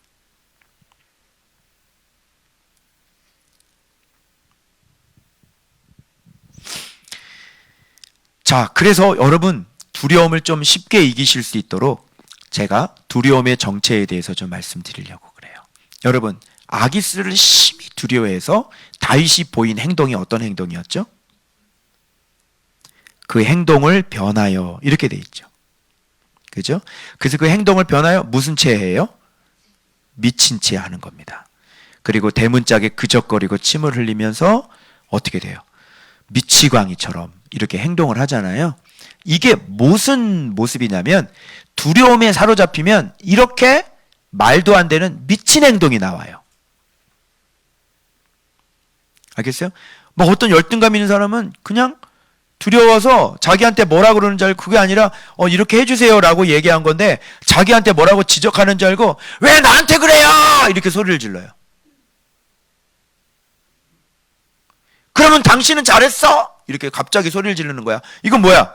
자, 그래서 여러분 두려움을 좀 쉽게 이기실 수 있도록 제가 두려움의 정체에 대해서 좀 말씀드리려고 그래요. 여러분, 아기스를 심히 두려워해서 다윗이 보인 행동이 어떤 행동이었죠? 그 행동을 변하여, 이렇게 돼 있죠. 그죠? 그래서 그 행동을 변하여 무슨 채 해요? 미친 채 하는 겁니다. 그리고 대문짝에 그적거리고 침을 흘리면서 어떻게 돼요? 미치광이처럼 이렇게 행동을 하잖아요. 이게 무슨 모습이냐면, 두려움에 사로잡히면 이렇게 말도 안 되는 미친 행동이 나와요. 알겠어요? 뭐 어떤 열등감 있는 사람은 그냥 두려워서 자기한테 뭐라 그러는 줄 알고, 그게 아니라 이렇게 해주세요 라고 얘기한 건데 자기한테 뭐라고 지적하는 줄 알고 왜 나한테 그래요! 이렇게 소리를 질러요. 그러면 당신은 잘했어! 이렇게 갑자기 소리를 지르는 거야. 이건 뭐야?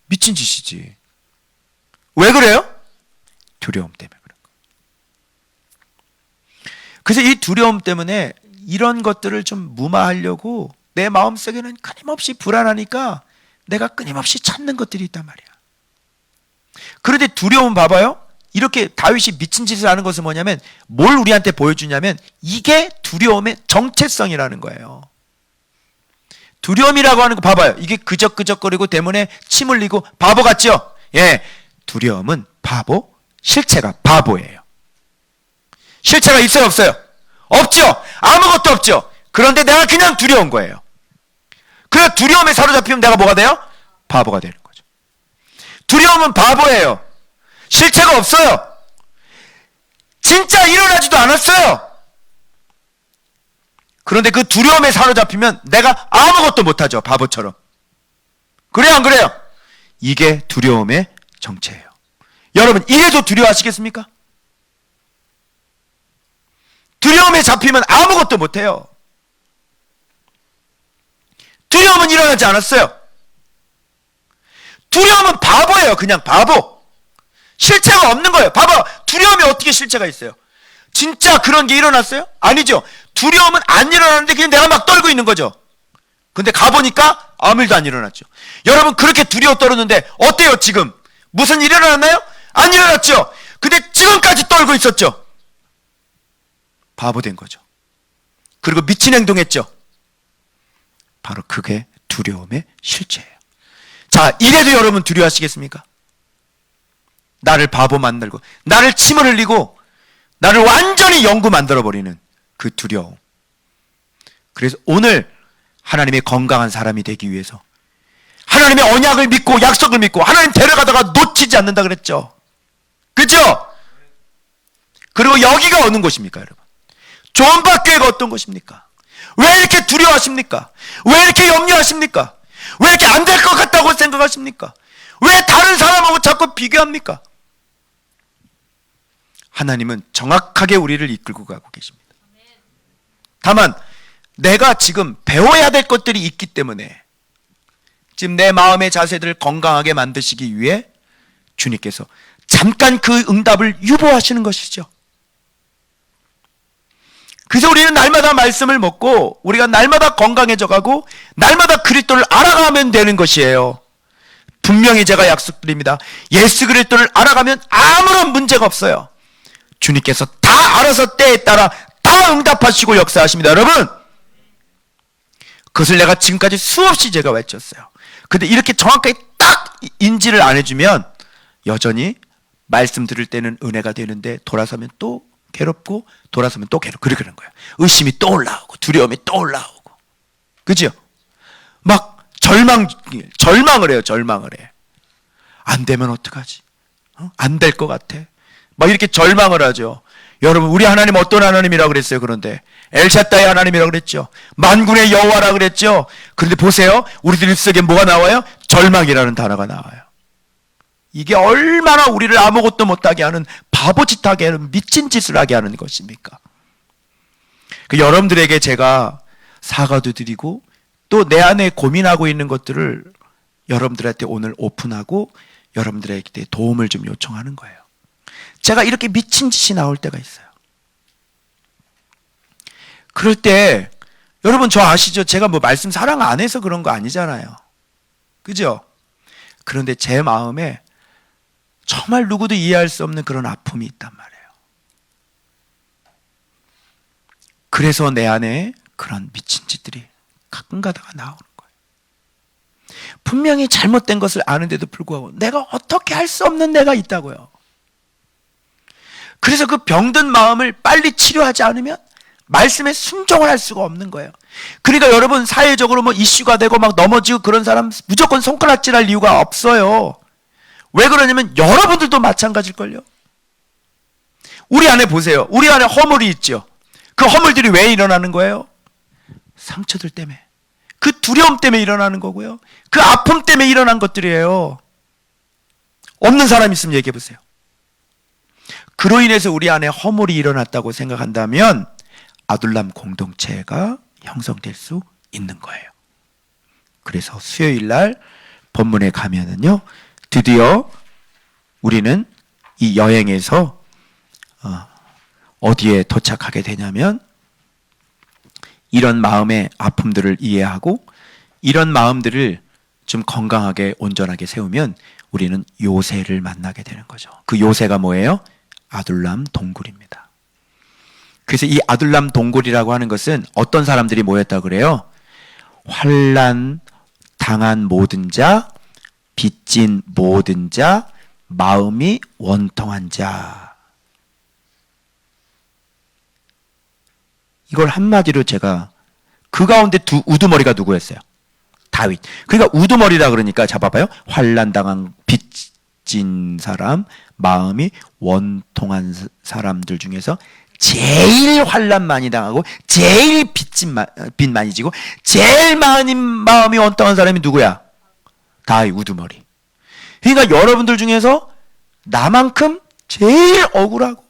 미친 짓이지. 왜 그래요? 두려움 때문에 그런 거예요. 그래서 이 두려움 때문에 이런 것들을 좀 무마하려고 내 마음속에는 끊임없이 불안하니까 내가 끊임없이 찾는 것들이 있단 말이야. 그런데 두려움 봐봐요. 이렇게 다윗이 미친 짓을 하는 것은 뭐냐면, 뭘 우리한테 보여주냐면 이게 두려움의 정체성이라는 거예요. 두려움이라고 하는 거 봐봐요. 이게 그적그적거리고 대문에 침 흘리고 바보 같죠? 예, 두려움은 바보, 실체가 바보예요. 실체가 있어요, 없어요? 없죠. 아무것도 없죠. 그런데 내가 그냥 두려운 거예요. 그래, 두려움에 사로잡히면 내가 뭐가 돼요? 바보가 되는 거죠. 두려움은 바보예요. 실체가 없어요. 진짜 일어나지도 않았어요. 그런데 그 두려움에 사로잡히면 내가 아무것도 못하죠. 바보처럼. 그래요, 안 그래요? 이게 두려움의 정체예요. 여러분, 이래도 두려워하시겠습니까? 두려움에 잡히면 아무것도 못해요. 두려움은 일어나지 않았어요. 두려움은 바보예요. 그냥 바보. 실체가 없는 거예요. 봐봐. 두려움이 어떻게 실체가 있어요? 진짜 그런 게 일어났어요? 아니죠. 두려움은 안 일어나는데 그냥 내가 막 떨고 있는 거죠. 근데 가보니까 아무 일도 안 일어났죠. 여러분, 그렇게 두려워 떨었는데 어때요 지금? 무슨 일이 일어났나요? 안 일어났죠. 근데 지금까지 떨고 있었죠. 바보 된 거죠. 그리고 미친 행동했죠. 바로 그게 두려움의 실체예요. 자, 이래도 여러분 두려워하시겠습니까? 나를 바보 만들고, 나를 침을 흘리고, 나를 완전히 영구 만들어버리는 그 두려움. 그래서 오늘 하나님의 건강한 사람이 되기 위해서 하나님의 언약을 믿고 약속을 믿고 하나님 데려가다가 놓치지 않는다 그랬죠. 그렇죠? 그리고 여기가 어느 곳입니까, 여러분? 조언받교회가 어떤 곳입니까? 왜 이렇게 두려워하십니까? 왜 이렇게 염려하십니까? 왜 이렇게 안 될 것 같다고 생각하십니까? 왜 다른 사람하고 자꾸 비교합니까? 하나님은 정확하게 우리를 이끌고 가고 계십니다. 다만 내가 지금 배워야 될 것들이 있기 때문에 지금 내 마음의 자세들을 건강하게 만드시기 위해 주님께서 잠깐 그 응답을 유보하시는 것이죠. 그래서 우리는 날마다 말씀을 먹고 우리가 날마다 건강해져 가고 날마다 그리스도를 알아가면 되는 것이에요. 분명히 제가 약속드립니다. 예수 그리스도를 알아가면 아무런 문제가 없어요. 주님께서 다 알아서 때에 따라 다 응답하시고 역사하십니다. 여러분, 그것을 내가 지금까지 수없이 제가 외쳤어요. 근데 이렇게 정확하게 딱 인지를 안 해주면 여전히 말씀 들을 때는 은혜가 되는데 돌아서면 또 괴롭고 돌아서면 또 괴롭고 그렇게 되는 거예요. 의심이 또 올라오고 두려움이 또 올라오고, 그죠? 막 절망을 해요. 절망을 해. 안 되면 어떡하지? 안 될 것 같아. 막 이렇게 절망을 하죠. 여러분, 우리 하나님 어떤 하나님이라고 그랬어요? 그런데 엘샤다의 하나님이라고 그랬죠. 만군의 여호와라고 그랬죠. 그런데 보세요, 우리들 입속에 뭐가 나와요? 절망이라는 단어가 나와요. 이게 얼마나 우리를 아무것도 못하게 하는, 바보짓하게 하는, 미친 짓을 하게 하는 것입니까? 여러분들에게 제가 사과도 드리고 또 내 안에 고민하고 있는 것들을 여러분들한테 오늘 오픈하고 여러분들에게 도움을 좀 요청하는 거예요. 제가 이렇게 미친 짓이 나올 때가 있어요. 그럴 때 여러분 저 아시죠? 제가 뭐 말씀 사랑 안 해서 그런 거 아니잖아요. 그죠? 그런데 제 마음에 정말 누구도 이해할 수 없는 그런 아픔이 있단 말이에요. 그래서 내 안에 그런 미친 짓들이 가끔 가다가 나오는 거예요. 분명히 잘못된 것을 아는데도 불구하고 내가 어떻게 할 수 없는 내가 있다고요. 그래서 그 병든 마음을 빨리 치료하지 않으면 말씀에 순종을 할 수가 없는 거예요. 그러니까 여러분, 사회적으로 뭐 이슈가 되고 막 넘어지고 그런 사람 무조건 손가락질할 이유가 없어요. 왜 그러냐면 여러분들도 마찬가지일걸요. 우리 안에 보세요. 우리 안에 허물이 있죠. 그 허물들이 왜 일어나는 거예요? 상처들 때문에, 그 두려움 때문에 일어나는 거고요. 그 아픔 때문에 일어난 것들이에요. 없는 사람 있으면 얘기해 보세요. 그로 인해서 우리 안에 허물이 일어났다고 생각한다면 아둘람 공동체가 형성될 수 있는 거예요. 그래서 수요일 날 본문에 가면은요, 드디어 우리는 이 여행에서 어디에 도착하게 되냐면, 이런 마음의 아픔들을 이해하고 이런 마음들을 좀 건강하게 온전하게 세우면 우리는 요새를 만나게 되는 거죠. 그 요새가 뭐예요? 아둘람 동굴입니다. 그래서 이 아둘람 동굴이라고 하는 것은 어떤 사람들이 모였다고 그래요? 환난 당한 모든 자, 빚진 모든 자, 마음이 원통한 자. 이걸 한마디로 제가, 그 가운데 우두머리가 누구였어요? 다윗. 그러니까 우두머리라 그러니까 잡아봐요. 환난 당한 빚진 사람, 마음이 원통한 사람들 중에서 제일 환난 많이 당하고 제일 빚 많이 지고 제일 많이 마음이 원통한 사람이 누구야? 다윗, 우두머리. 그러니까 여러분들 중에서 나만큼 제일 억울하고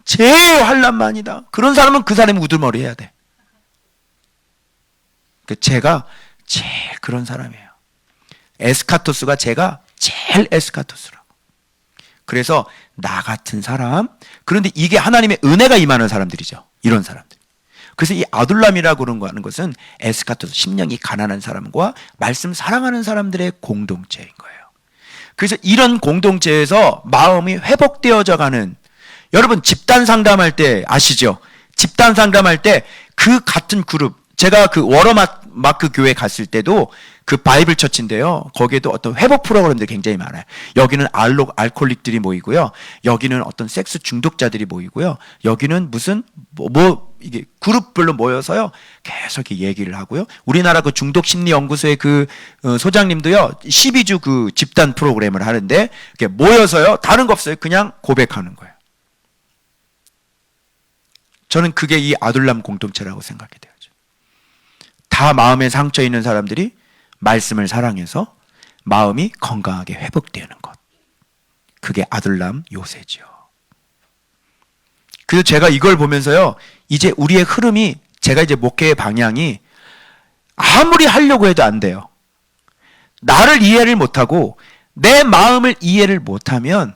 제일 환난 많이 당, 그런 사람은 그 사람이 우두머리 해야 돼. 제가 제일 그런 사람이에요. 에스카토스가 제가 제일 에스카토스라고. 그래서 나 같은 사람, 그런데 이게 하나님의 은혜가 임하는 사람들이죠. 이런 사람들. 그래서 이 아둘람이라고 하는 것은 에스카토스, 심령이 가난한 사람과 말씀 사랑하는 사람들의 공동체인 거예요. 그래서 이런 공동체에서 마음이 회복되어져 가는, 여러분 집단 상담할 때 아시죠? 집단 상담할 때 그 같은 그룹, 제가 그 워러마크 교회 갔을 때도 그 바이블 처치인데요. 거기에도 어떤 회복 프로그램들이 굉장히 많아요. 여기는 알코올릭들이 모이고요. 여기는 어떤 섹스 중독자들이 모이고요. 여기는 무슨 이게 그룹별로 모여서요. 계속 이렇게 얘기를 하고요. 우리나라 그 중독심리연구소의 그 소장님도요. 12주 그 집단 프로그램을 하는데 이렇게 모여서요. 다른 거 없어요. 그냥 고백하는 거예요. 저는 그게 이 아둘람 공동체라고 생각이 돼요. 다 마음에 상처 있는 사람들이 말씀을 사랑해서 마음이 건강하게 회복되는 것. 그게 아둘람 요새지요. 그래서 제가 이걸 보면서요. 이제 우리의 흐름이, 제가 이제 목회의 방향이 아무리 하려고 해도 안 돼요. 나를 이해를 못하고 내 마음을 이해를 못하면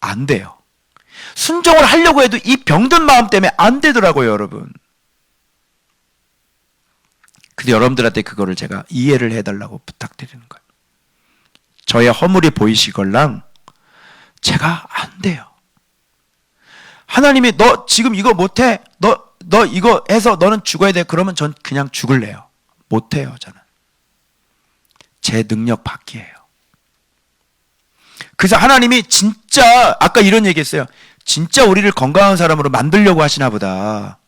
안 돼요. 순종을 하려고 해도 이 병든 마음 때문에 안 되더라고요, 여러분. 근데 여러분들한테 그거를 제가 이해를 해달라고 부탁드리는 거예요. 저의 허물이 보이시걸랑 제가 안 돼요. 하나님이 너 지금 이거 못해? 너 이거 해서 너는 죽어야 돼. 그러면 전 그냥 죽을래요. 못해요, 저는. 제 능력 밖이에요. 그래서 하나님이 진짜 아까 이런 얘기했어요. 진짜 우리를 건강한 사람으로 만들려고 하시나 보다.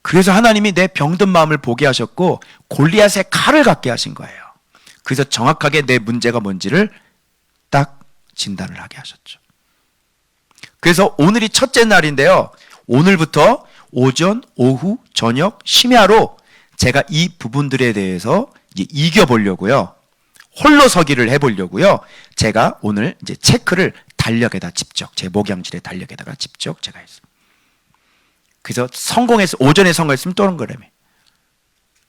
그래서 하나님이 내 병든 마음을 보게 하셨고 골리앗의 칼을 갖게 하신 거예요. 그래서 정확하게 내 문제가 뭔지를 딱 진단을 하게 하셨죠. 그래서 오늘이 첫째 날인데요. 오늘부터 오전, 오후, 저녁, 심야로 제가 이 부분들에 대해서 이제 이겨보려고요. 홀로 서기를 해보려고요. 제가 오늘 이제 체크를 달력에다 직접, 제 목양질의 달력에다가 직접 제가 했습니다. 그래서 오전에 성공했으면 또 오는 거라며.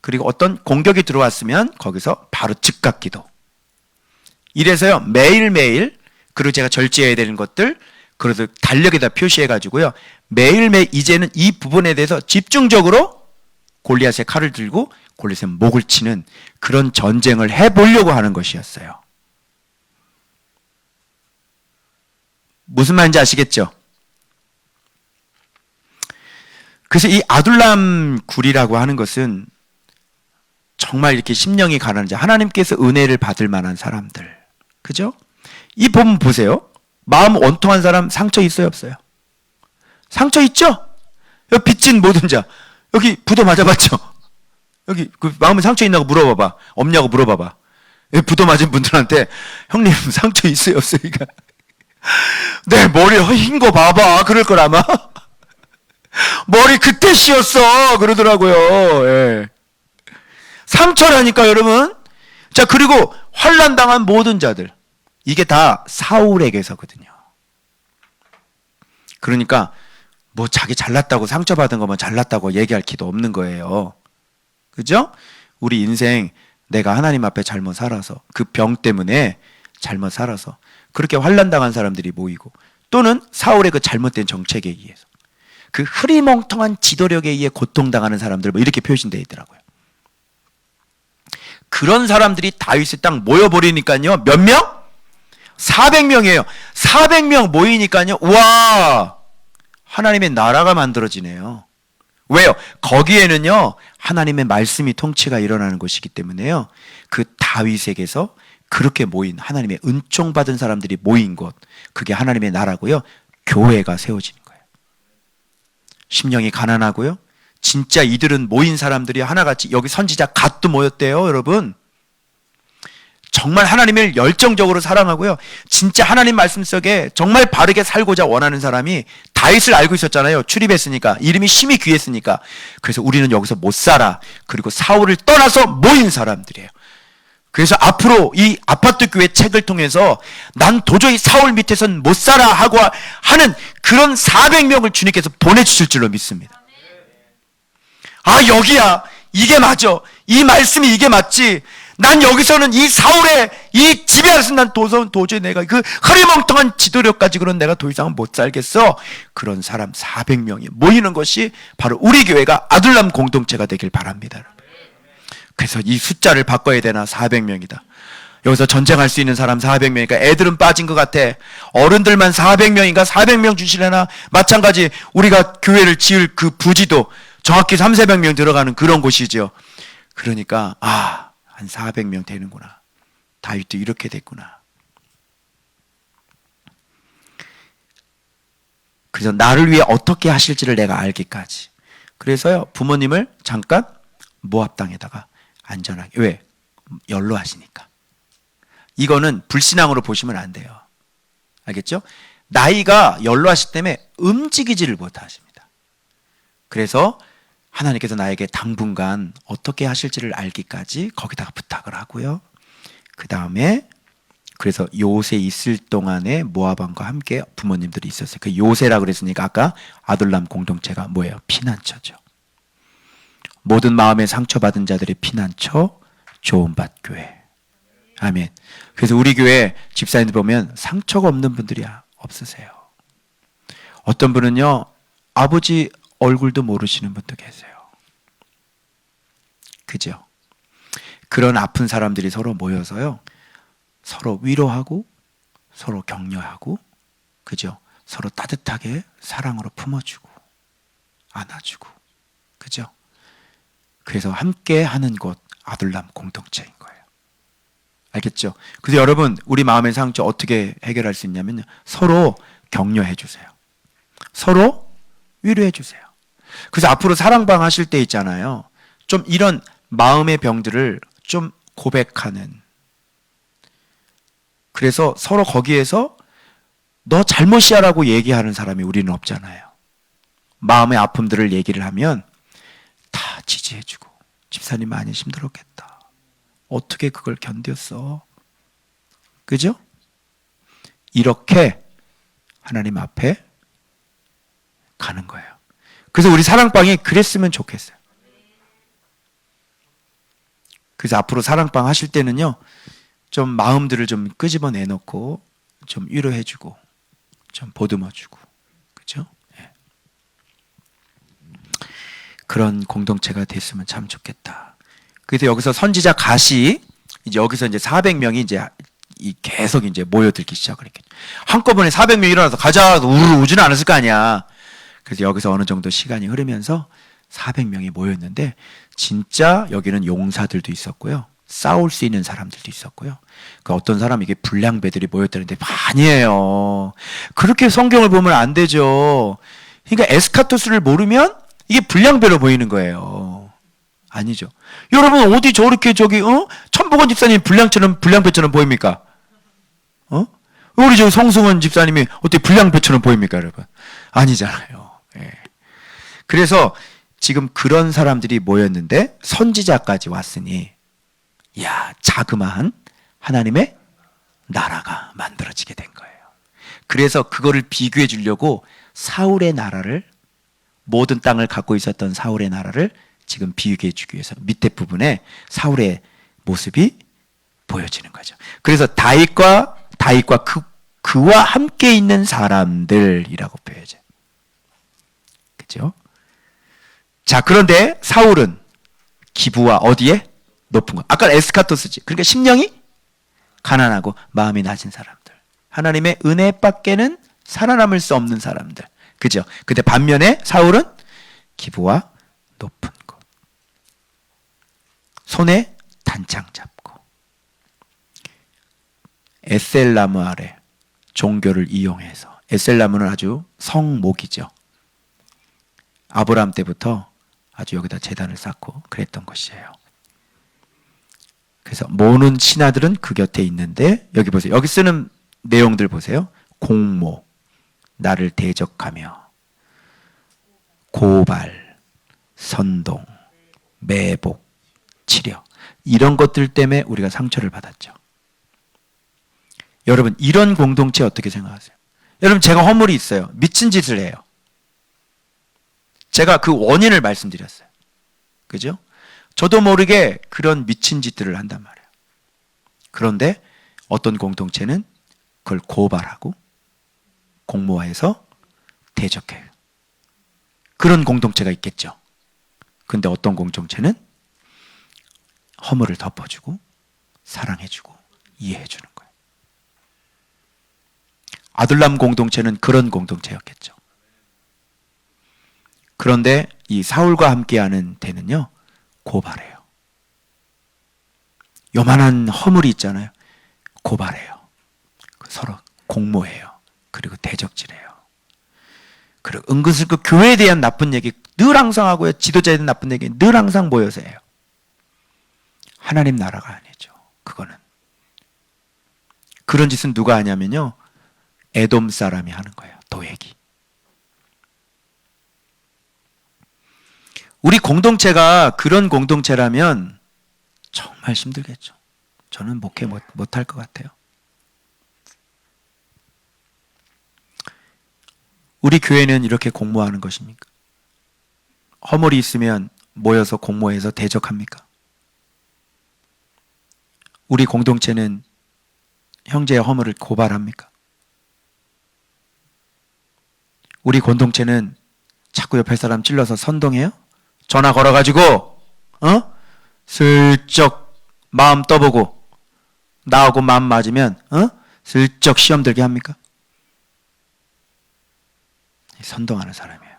그리고 어떤 공격이 들어왔으면 거기서 바로 즉각 기도. 이래서요, 매일매일, 그리고 제가 절제해야 되는 것들, 그래서 달력에다 표시해가지고요, 매일매일 이제는 이 부분에 대해서 집중적으로 골리앗의 칼을 들고 골리앗의 목을 치는 그런 전쟁을 해보려고 하는 것이었어요. 무슨 말인지 아시겠죠? 그래서 이 아둘람 굴이라고 하는 것은 정말 이렇게 심령이 가난한 자, 하나님께서 은혜를 받을 만한 사람들. 그죠? 이 부분 보세요. 마음 원통한 사람 상처 있어요, 없어요? 상처 있죠? 여기 빚진 모든 자. 여기 부도 맞아봤죠? 여기 그 마음에 상처 있냐고 물어봐봐. 없냐고 물어봐봐. 여기 부도 맞은 분들한테 형님 상처 있어요, 없어요? 그러니까 내 머리 흰 거 봐봐. 그럴 걸 아마. 머리 그때 씌었어 그러더라고요. 예. 상처라니까 여러분. 자, 그리고 환난 당한 모든 자들, 이게 다 사울에게서거든요. 그러니까 뭐 자기 잘났다고 상처받은 거면 잘났다고 얘기할 기도 없는 거예요. 그죠? 우리 인생 내가 하나님 앞에 잘못 살아서, 그 병 때문에 잘못 살아서 그렇게 환난 당한 사람들이 모이고, 또는 사울의 그 잘못된 정책에 의해서, 그 흐리멍텅한 지도력에 의해 고통당하는 사람들, 뭐 이렇게 표시되어 있더라고요. 그런 사람들이 다윗의 땅 모여버리니까요. 몇 명? 400명이에요. 400명 모이니까요. 와, 하나님의 나라가 만들어지네요. 왜요? 거기에는요, 하나님의 말씀이 통치가 일어나는 것이기 때문에요. 그 다윗에게서 그렇게 모인, 하나님의 은총 받은 사람들이 모인 곳, 그게 하나님의 나라고요. 교회가 세워지는 거예요. 심령이 가난하고요. 진짜 이들은 모인 사람들이 하나같이, 여기 선지자 갓도 모였대요, 여러분. 정말 하나님을 열정적으로 사랑하고요. 진짜 하나님 말씀 속에 정말 바르게 살고자 원하는 사람이, 다윗을 알고 있었잖아요. 출입했으니까. 이름이 심히 귀했으니까. 그래서 우리는 여기서 못 살아. 그리고 사울을 떠나서 모인 사람들이에요. 그래서 앞으로 이 아파트 교회 책을 통해서 난 도저히 사울 밑에선 못 살아 하고 하는 그런 400명을 주님께서 보내주실 줄로 믿습니다. 아, 여기야. 이게 맞아. 이 말씀이 이게 맞지. 난 여기서는 이 사울의 이 지배 아래서 난 도저히 내가 그 흐리멍텅한 지도력 가지고는 내가 더 이상은 못 살겠어. 그런 사람 400명이 모이는 것이 바로 우리 교회가 아둘람 공동체가 되길 바랍니다. 그래서 이 숫자를 바꿔야 되나? 400명이다. 여기서 전쟁할 수 있는 사람 400명이니까 애들은 빠진 것 같아. 어른들만 400명인가? 400명 주시려나? 마찬가지 우리가 교회를 지을 그 부지도 정확히 3,400명 들어가는 그런 곳이죠. 그러니까 한 400명 되는구나. 다윗도 이렇게 됐구나. 그래서 나를 위해 어떻게 하실지를 내가 알기까지. 그래서요, 부모님을 잠깐 모압 땅에다가 안전하게. 왜? 연로하시니까. 이거는 불신앙으로 보시면 안 돼요. 알겠죠? 나이가 연로하시기 때문에 움직이지를 못하십니다. 그래서 하나님께서 나에게 당분간 어떻게 하실지를 알기까지 거기다가 부탁을 하고요. 그 다음에 그래서 요새 있을 동안에 모압왕과 함께 부모님들이 있었어요. 그 요새라 그랬으니까 아까 아둘람 공동체가 뭐예요? 피난처죠. 모든 마음에 상처받은 자들의 피난처 조은밭 교회. 아멘. 그래서 우리 교회 집사님들 보면 상처가 없는 분들이 없으세요. 어떤 분은요, 아버지 얼굴도 모르시는 분도 계세요. 그죠? 그런 아픈 사람들이 서로 모여서요, 서로 위로하고 서로 격려하고, 그죠? 서로 따뜻하게 사랑으로 품어주고 안아주고, 그죠? 그래서 함께 하는 곳 아둘람 공동체인 거예요. 알겠죠? 그래서 여러분, 우리 마음의 상처 어떻게 해결할 수 있냐면 서로 격려해 주세요. 서로 위로해 주세요. 그래서 앞으로 사랑방 하실 때 있잖아요, 좀 이런 마음의 병들을 좀 고백하는, 그래서 서로 거기에서 너 잘못이야 라고 얘기하는 사람이 우리는 없잖아요. 마음의 아픔들을 얘기를 하면 다 지지해주고, 집사님 많이 힘들었겠다, 어떻게 그걸 견뎠어, 그죠? 이렇게 하나님 앞에 가는 거예요. 그래서 우리 사랑방이 그랬으면 좋겠어요. 그래서 앞으로 사랑방 하실 때는요, 좀 마음들을 좀 끄집어 내놓고 좀 위로해주고 좀 보듬어주고, 그죠? 예. 그런 공동체가 됐으면 참 좋겠다. 그래서 여기서 선지자 갓이 이제 여기서 이제 400명이 이제 계속 이제 모여들기 시작을 했겠죠. 한꺼번에 400명이 일어나서 가자 우르르 오지는 않았을 거 아니야. 그래서 여기서 어느 정도 시간이 흐르면서 400명이 모였는데, 진짜 여기는 용사들도 있었고요, 싸울 수 있는 사람들도 있었고요. 그 어떤 사람이 이게 불량배들이 모였다는데 아니에요. 그렇게 성경을 보면 안 되죠. 그러니까 에스카토스를 모르면 이게 불량배로 보이는 거예요. 아니죠. 여러분 어디 저렇게 천복원 집사님 불량배처럼 보입니까? 우리 저 성승원 집사님이 어떻게 불량배처럼 보입니까, 여러분? 아니잖아요. 예. 그래서 지금 그런 사람들이 모였는데 선지자까지 왔으니, 야, 자그마한 하나님의 나라가 만들어지게 된 거예요. 그래서 그거를 비교해 주려고 사울의 나라를, 모든 땅을 갖고 있었던 사울의 나라를 지금 비교해 주기 위해서 밑에 부분에 사울의 모습이 보여지는 거죠. 그래서 다윗과 그와 함께 있는 사람들이라고 표현해요. 그죠? 자, 그런데 사울은 기부와 어디에? 높은 것. 아까 에스카토스지. 그러니까 심령이 가난하고 마음이 낮은 사람들. 하나님의 은혜 밖에는 살아남을 수 없는 사람들. 그죠? 근데 반면에 사울은 기부와 높은 곳. 손에 단창 잡고 에셀나무 아래 종교를 이용해서, 에셀나무는 아주 성목이죠. 아브라함 때부터 아주 여기다 제단을 쌓고 그랬던 것이에요. 그래서 모는 신하들은 그 곁에 있는데, 여기 보세요. 여기 쓰는 내용들 보세요. 공모, 나를 대적하며, 고발, 선동, 매복, 치려, 이런 것들 때문에 우리가 상처를 받았죠. 여러분 이런 공동체 어떻게 생각하세요? 여러분 제가 허물이 있어요. 미친 짓을 해요. 제가 그 원인을 말씀드렸어요. 그죠? 저도 모르게 그런 미친 짓들을 한단 말이에요. 그런데 어떤 공동체는 그걸 고발하고 공모해서 대적해요. 그런 공동체가 있겠죠. 근데 어떤 공동체는 허물을 덮어주고 사랑해주고 이해해주는 거예요. 아둘람 공동체는 그런 공동체였겠죠. 그런데 이 사울과 함께하는 데는요, 고발해요. 요만한 허물이 있잖아요. 고발해요. 서로 공모해요. 그리고 대적질해요. 그리고 은근슬쩍 교회에 대한 나쁜 얘기 늘 항상 하고요. 지도자에 대한 나쁜 얘기 늘 항상 모여서 해요. 하나님 나라가 아니죠. 그거는. 그런 짓은 누가 하냐면요, 에돔 사람이 하는 거예요. 도액이. 우리 공동체가 그런 공동체라면 정말 힘들겠죠. 저는 목회 못할 것 같아요. 우리 교회는 이렇게 공모하는 것입니까? 허물이 있으면 모여서 공모해서 대적합니까? 우리 공동체는 형제의 허물을 고발합니까? 우리 공동체는 자꾸 옆에 사람 찔러서 선동해요? 전화 걸어가지고 슬쩍 마음 떠보고 나하고 마음 맞으면 슬쩍 시험 들게 합니까? 선동하는 사람이에요.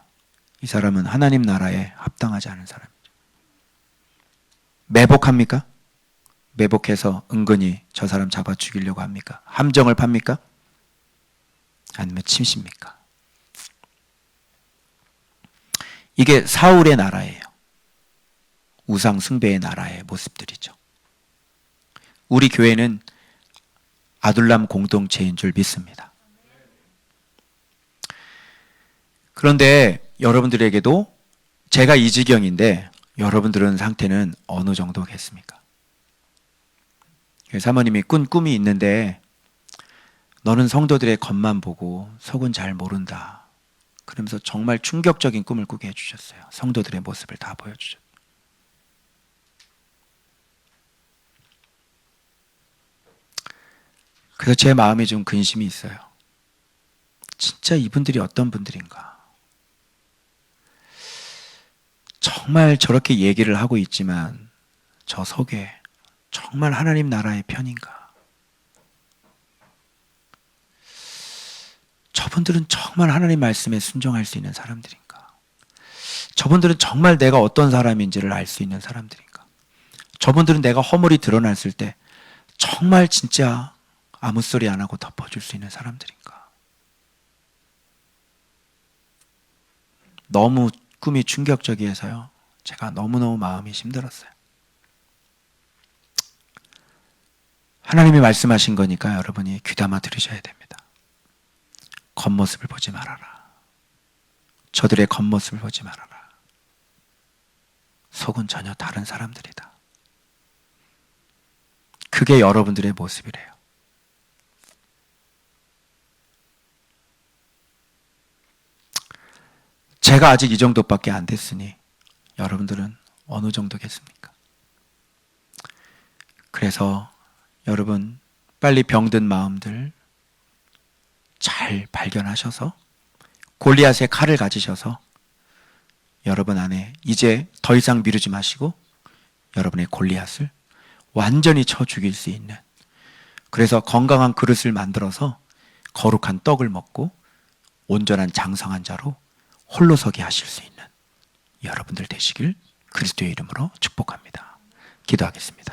이 사람은 하나님 나라에 합당하지 않은 사람이죠. 매복합니까? 매복해서 은근히 저 사람 잡아 죽이려고 합니까? 함정을 팝니까? 아니면 침십니까? 이게 사울의 나라예요. 우상 숭배의 나라의 모습들이죠. 우리 교회는 아둘람 공동체인 줄 믿습니다. 그런데 여러분들에게도 제가 이 지경인데 여러분들은 상태는 어느 정도겠습니까? 사모님이 꾼 꿈이 있는데 너는 성도들의 겉만 보고 속은 잘 모른다. 그러면서 정말 충격적인 꿈을 꾸게 해주셨어요. 성도들의 모습을 다 보여주셨어요. 그래서 제 마음에 좀 근심이 있어요. 진짜 이분들이 어떤 분들인가? 정말 저렇게 얘기를 하고 있지만 저 속에 정말 하나님 나라의 편인가? 저분들은 정말 하나님 말씀에 순종할 수 있는 사람들인가? 저분들은 정말 내가 어떤 사람인지를 알 수 있는 사람들인가? 저분들은 내가 허물이 드러났을 때 정말 진짜 아무 소리 안 하고 덮어줄 수 있는 사람들인가? 너무 꿈이 충격적이어서요. 제가 너무너무 마음이 힘들었어요. 하나님이 말씀하신 거니까 여러분이 귀담아 들으셔야 됩니다. 겉모습을 보지 말아라. 저들의 겉모습을 보지 말아라. 속은 전혀 다른 사람들이다. 그게 여러분들의 모습이래요. 제가 아직 이 정도밖에 안 됐으니 여러분들은 어느 정도겠습니까? 그래서 여러분 빨리 병든 마음들 잘 발견하셔서 골리앗의 칼을 가지셔서 여러분 안에 이제 더 이상 미루지 마시고 여러분의 골리앗을 완전히 쳐 죽일 수 있는, 그래서 건강한 그릇을 만들어서 거룩한 떡을 먹고 온전한 장성한 자로 홀로 서게 하실 수 있는 여러분들 되시길 그리스도의 이름으로 축복합니다. 기도하겠습니다.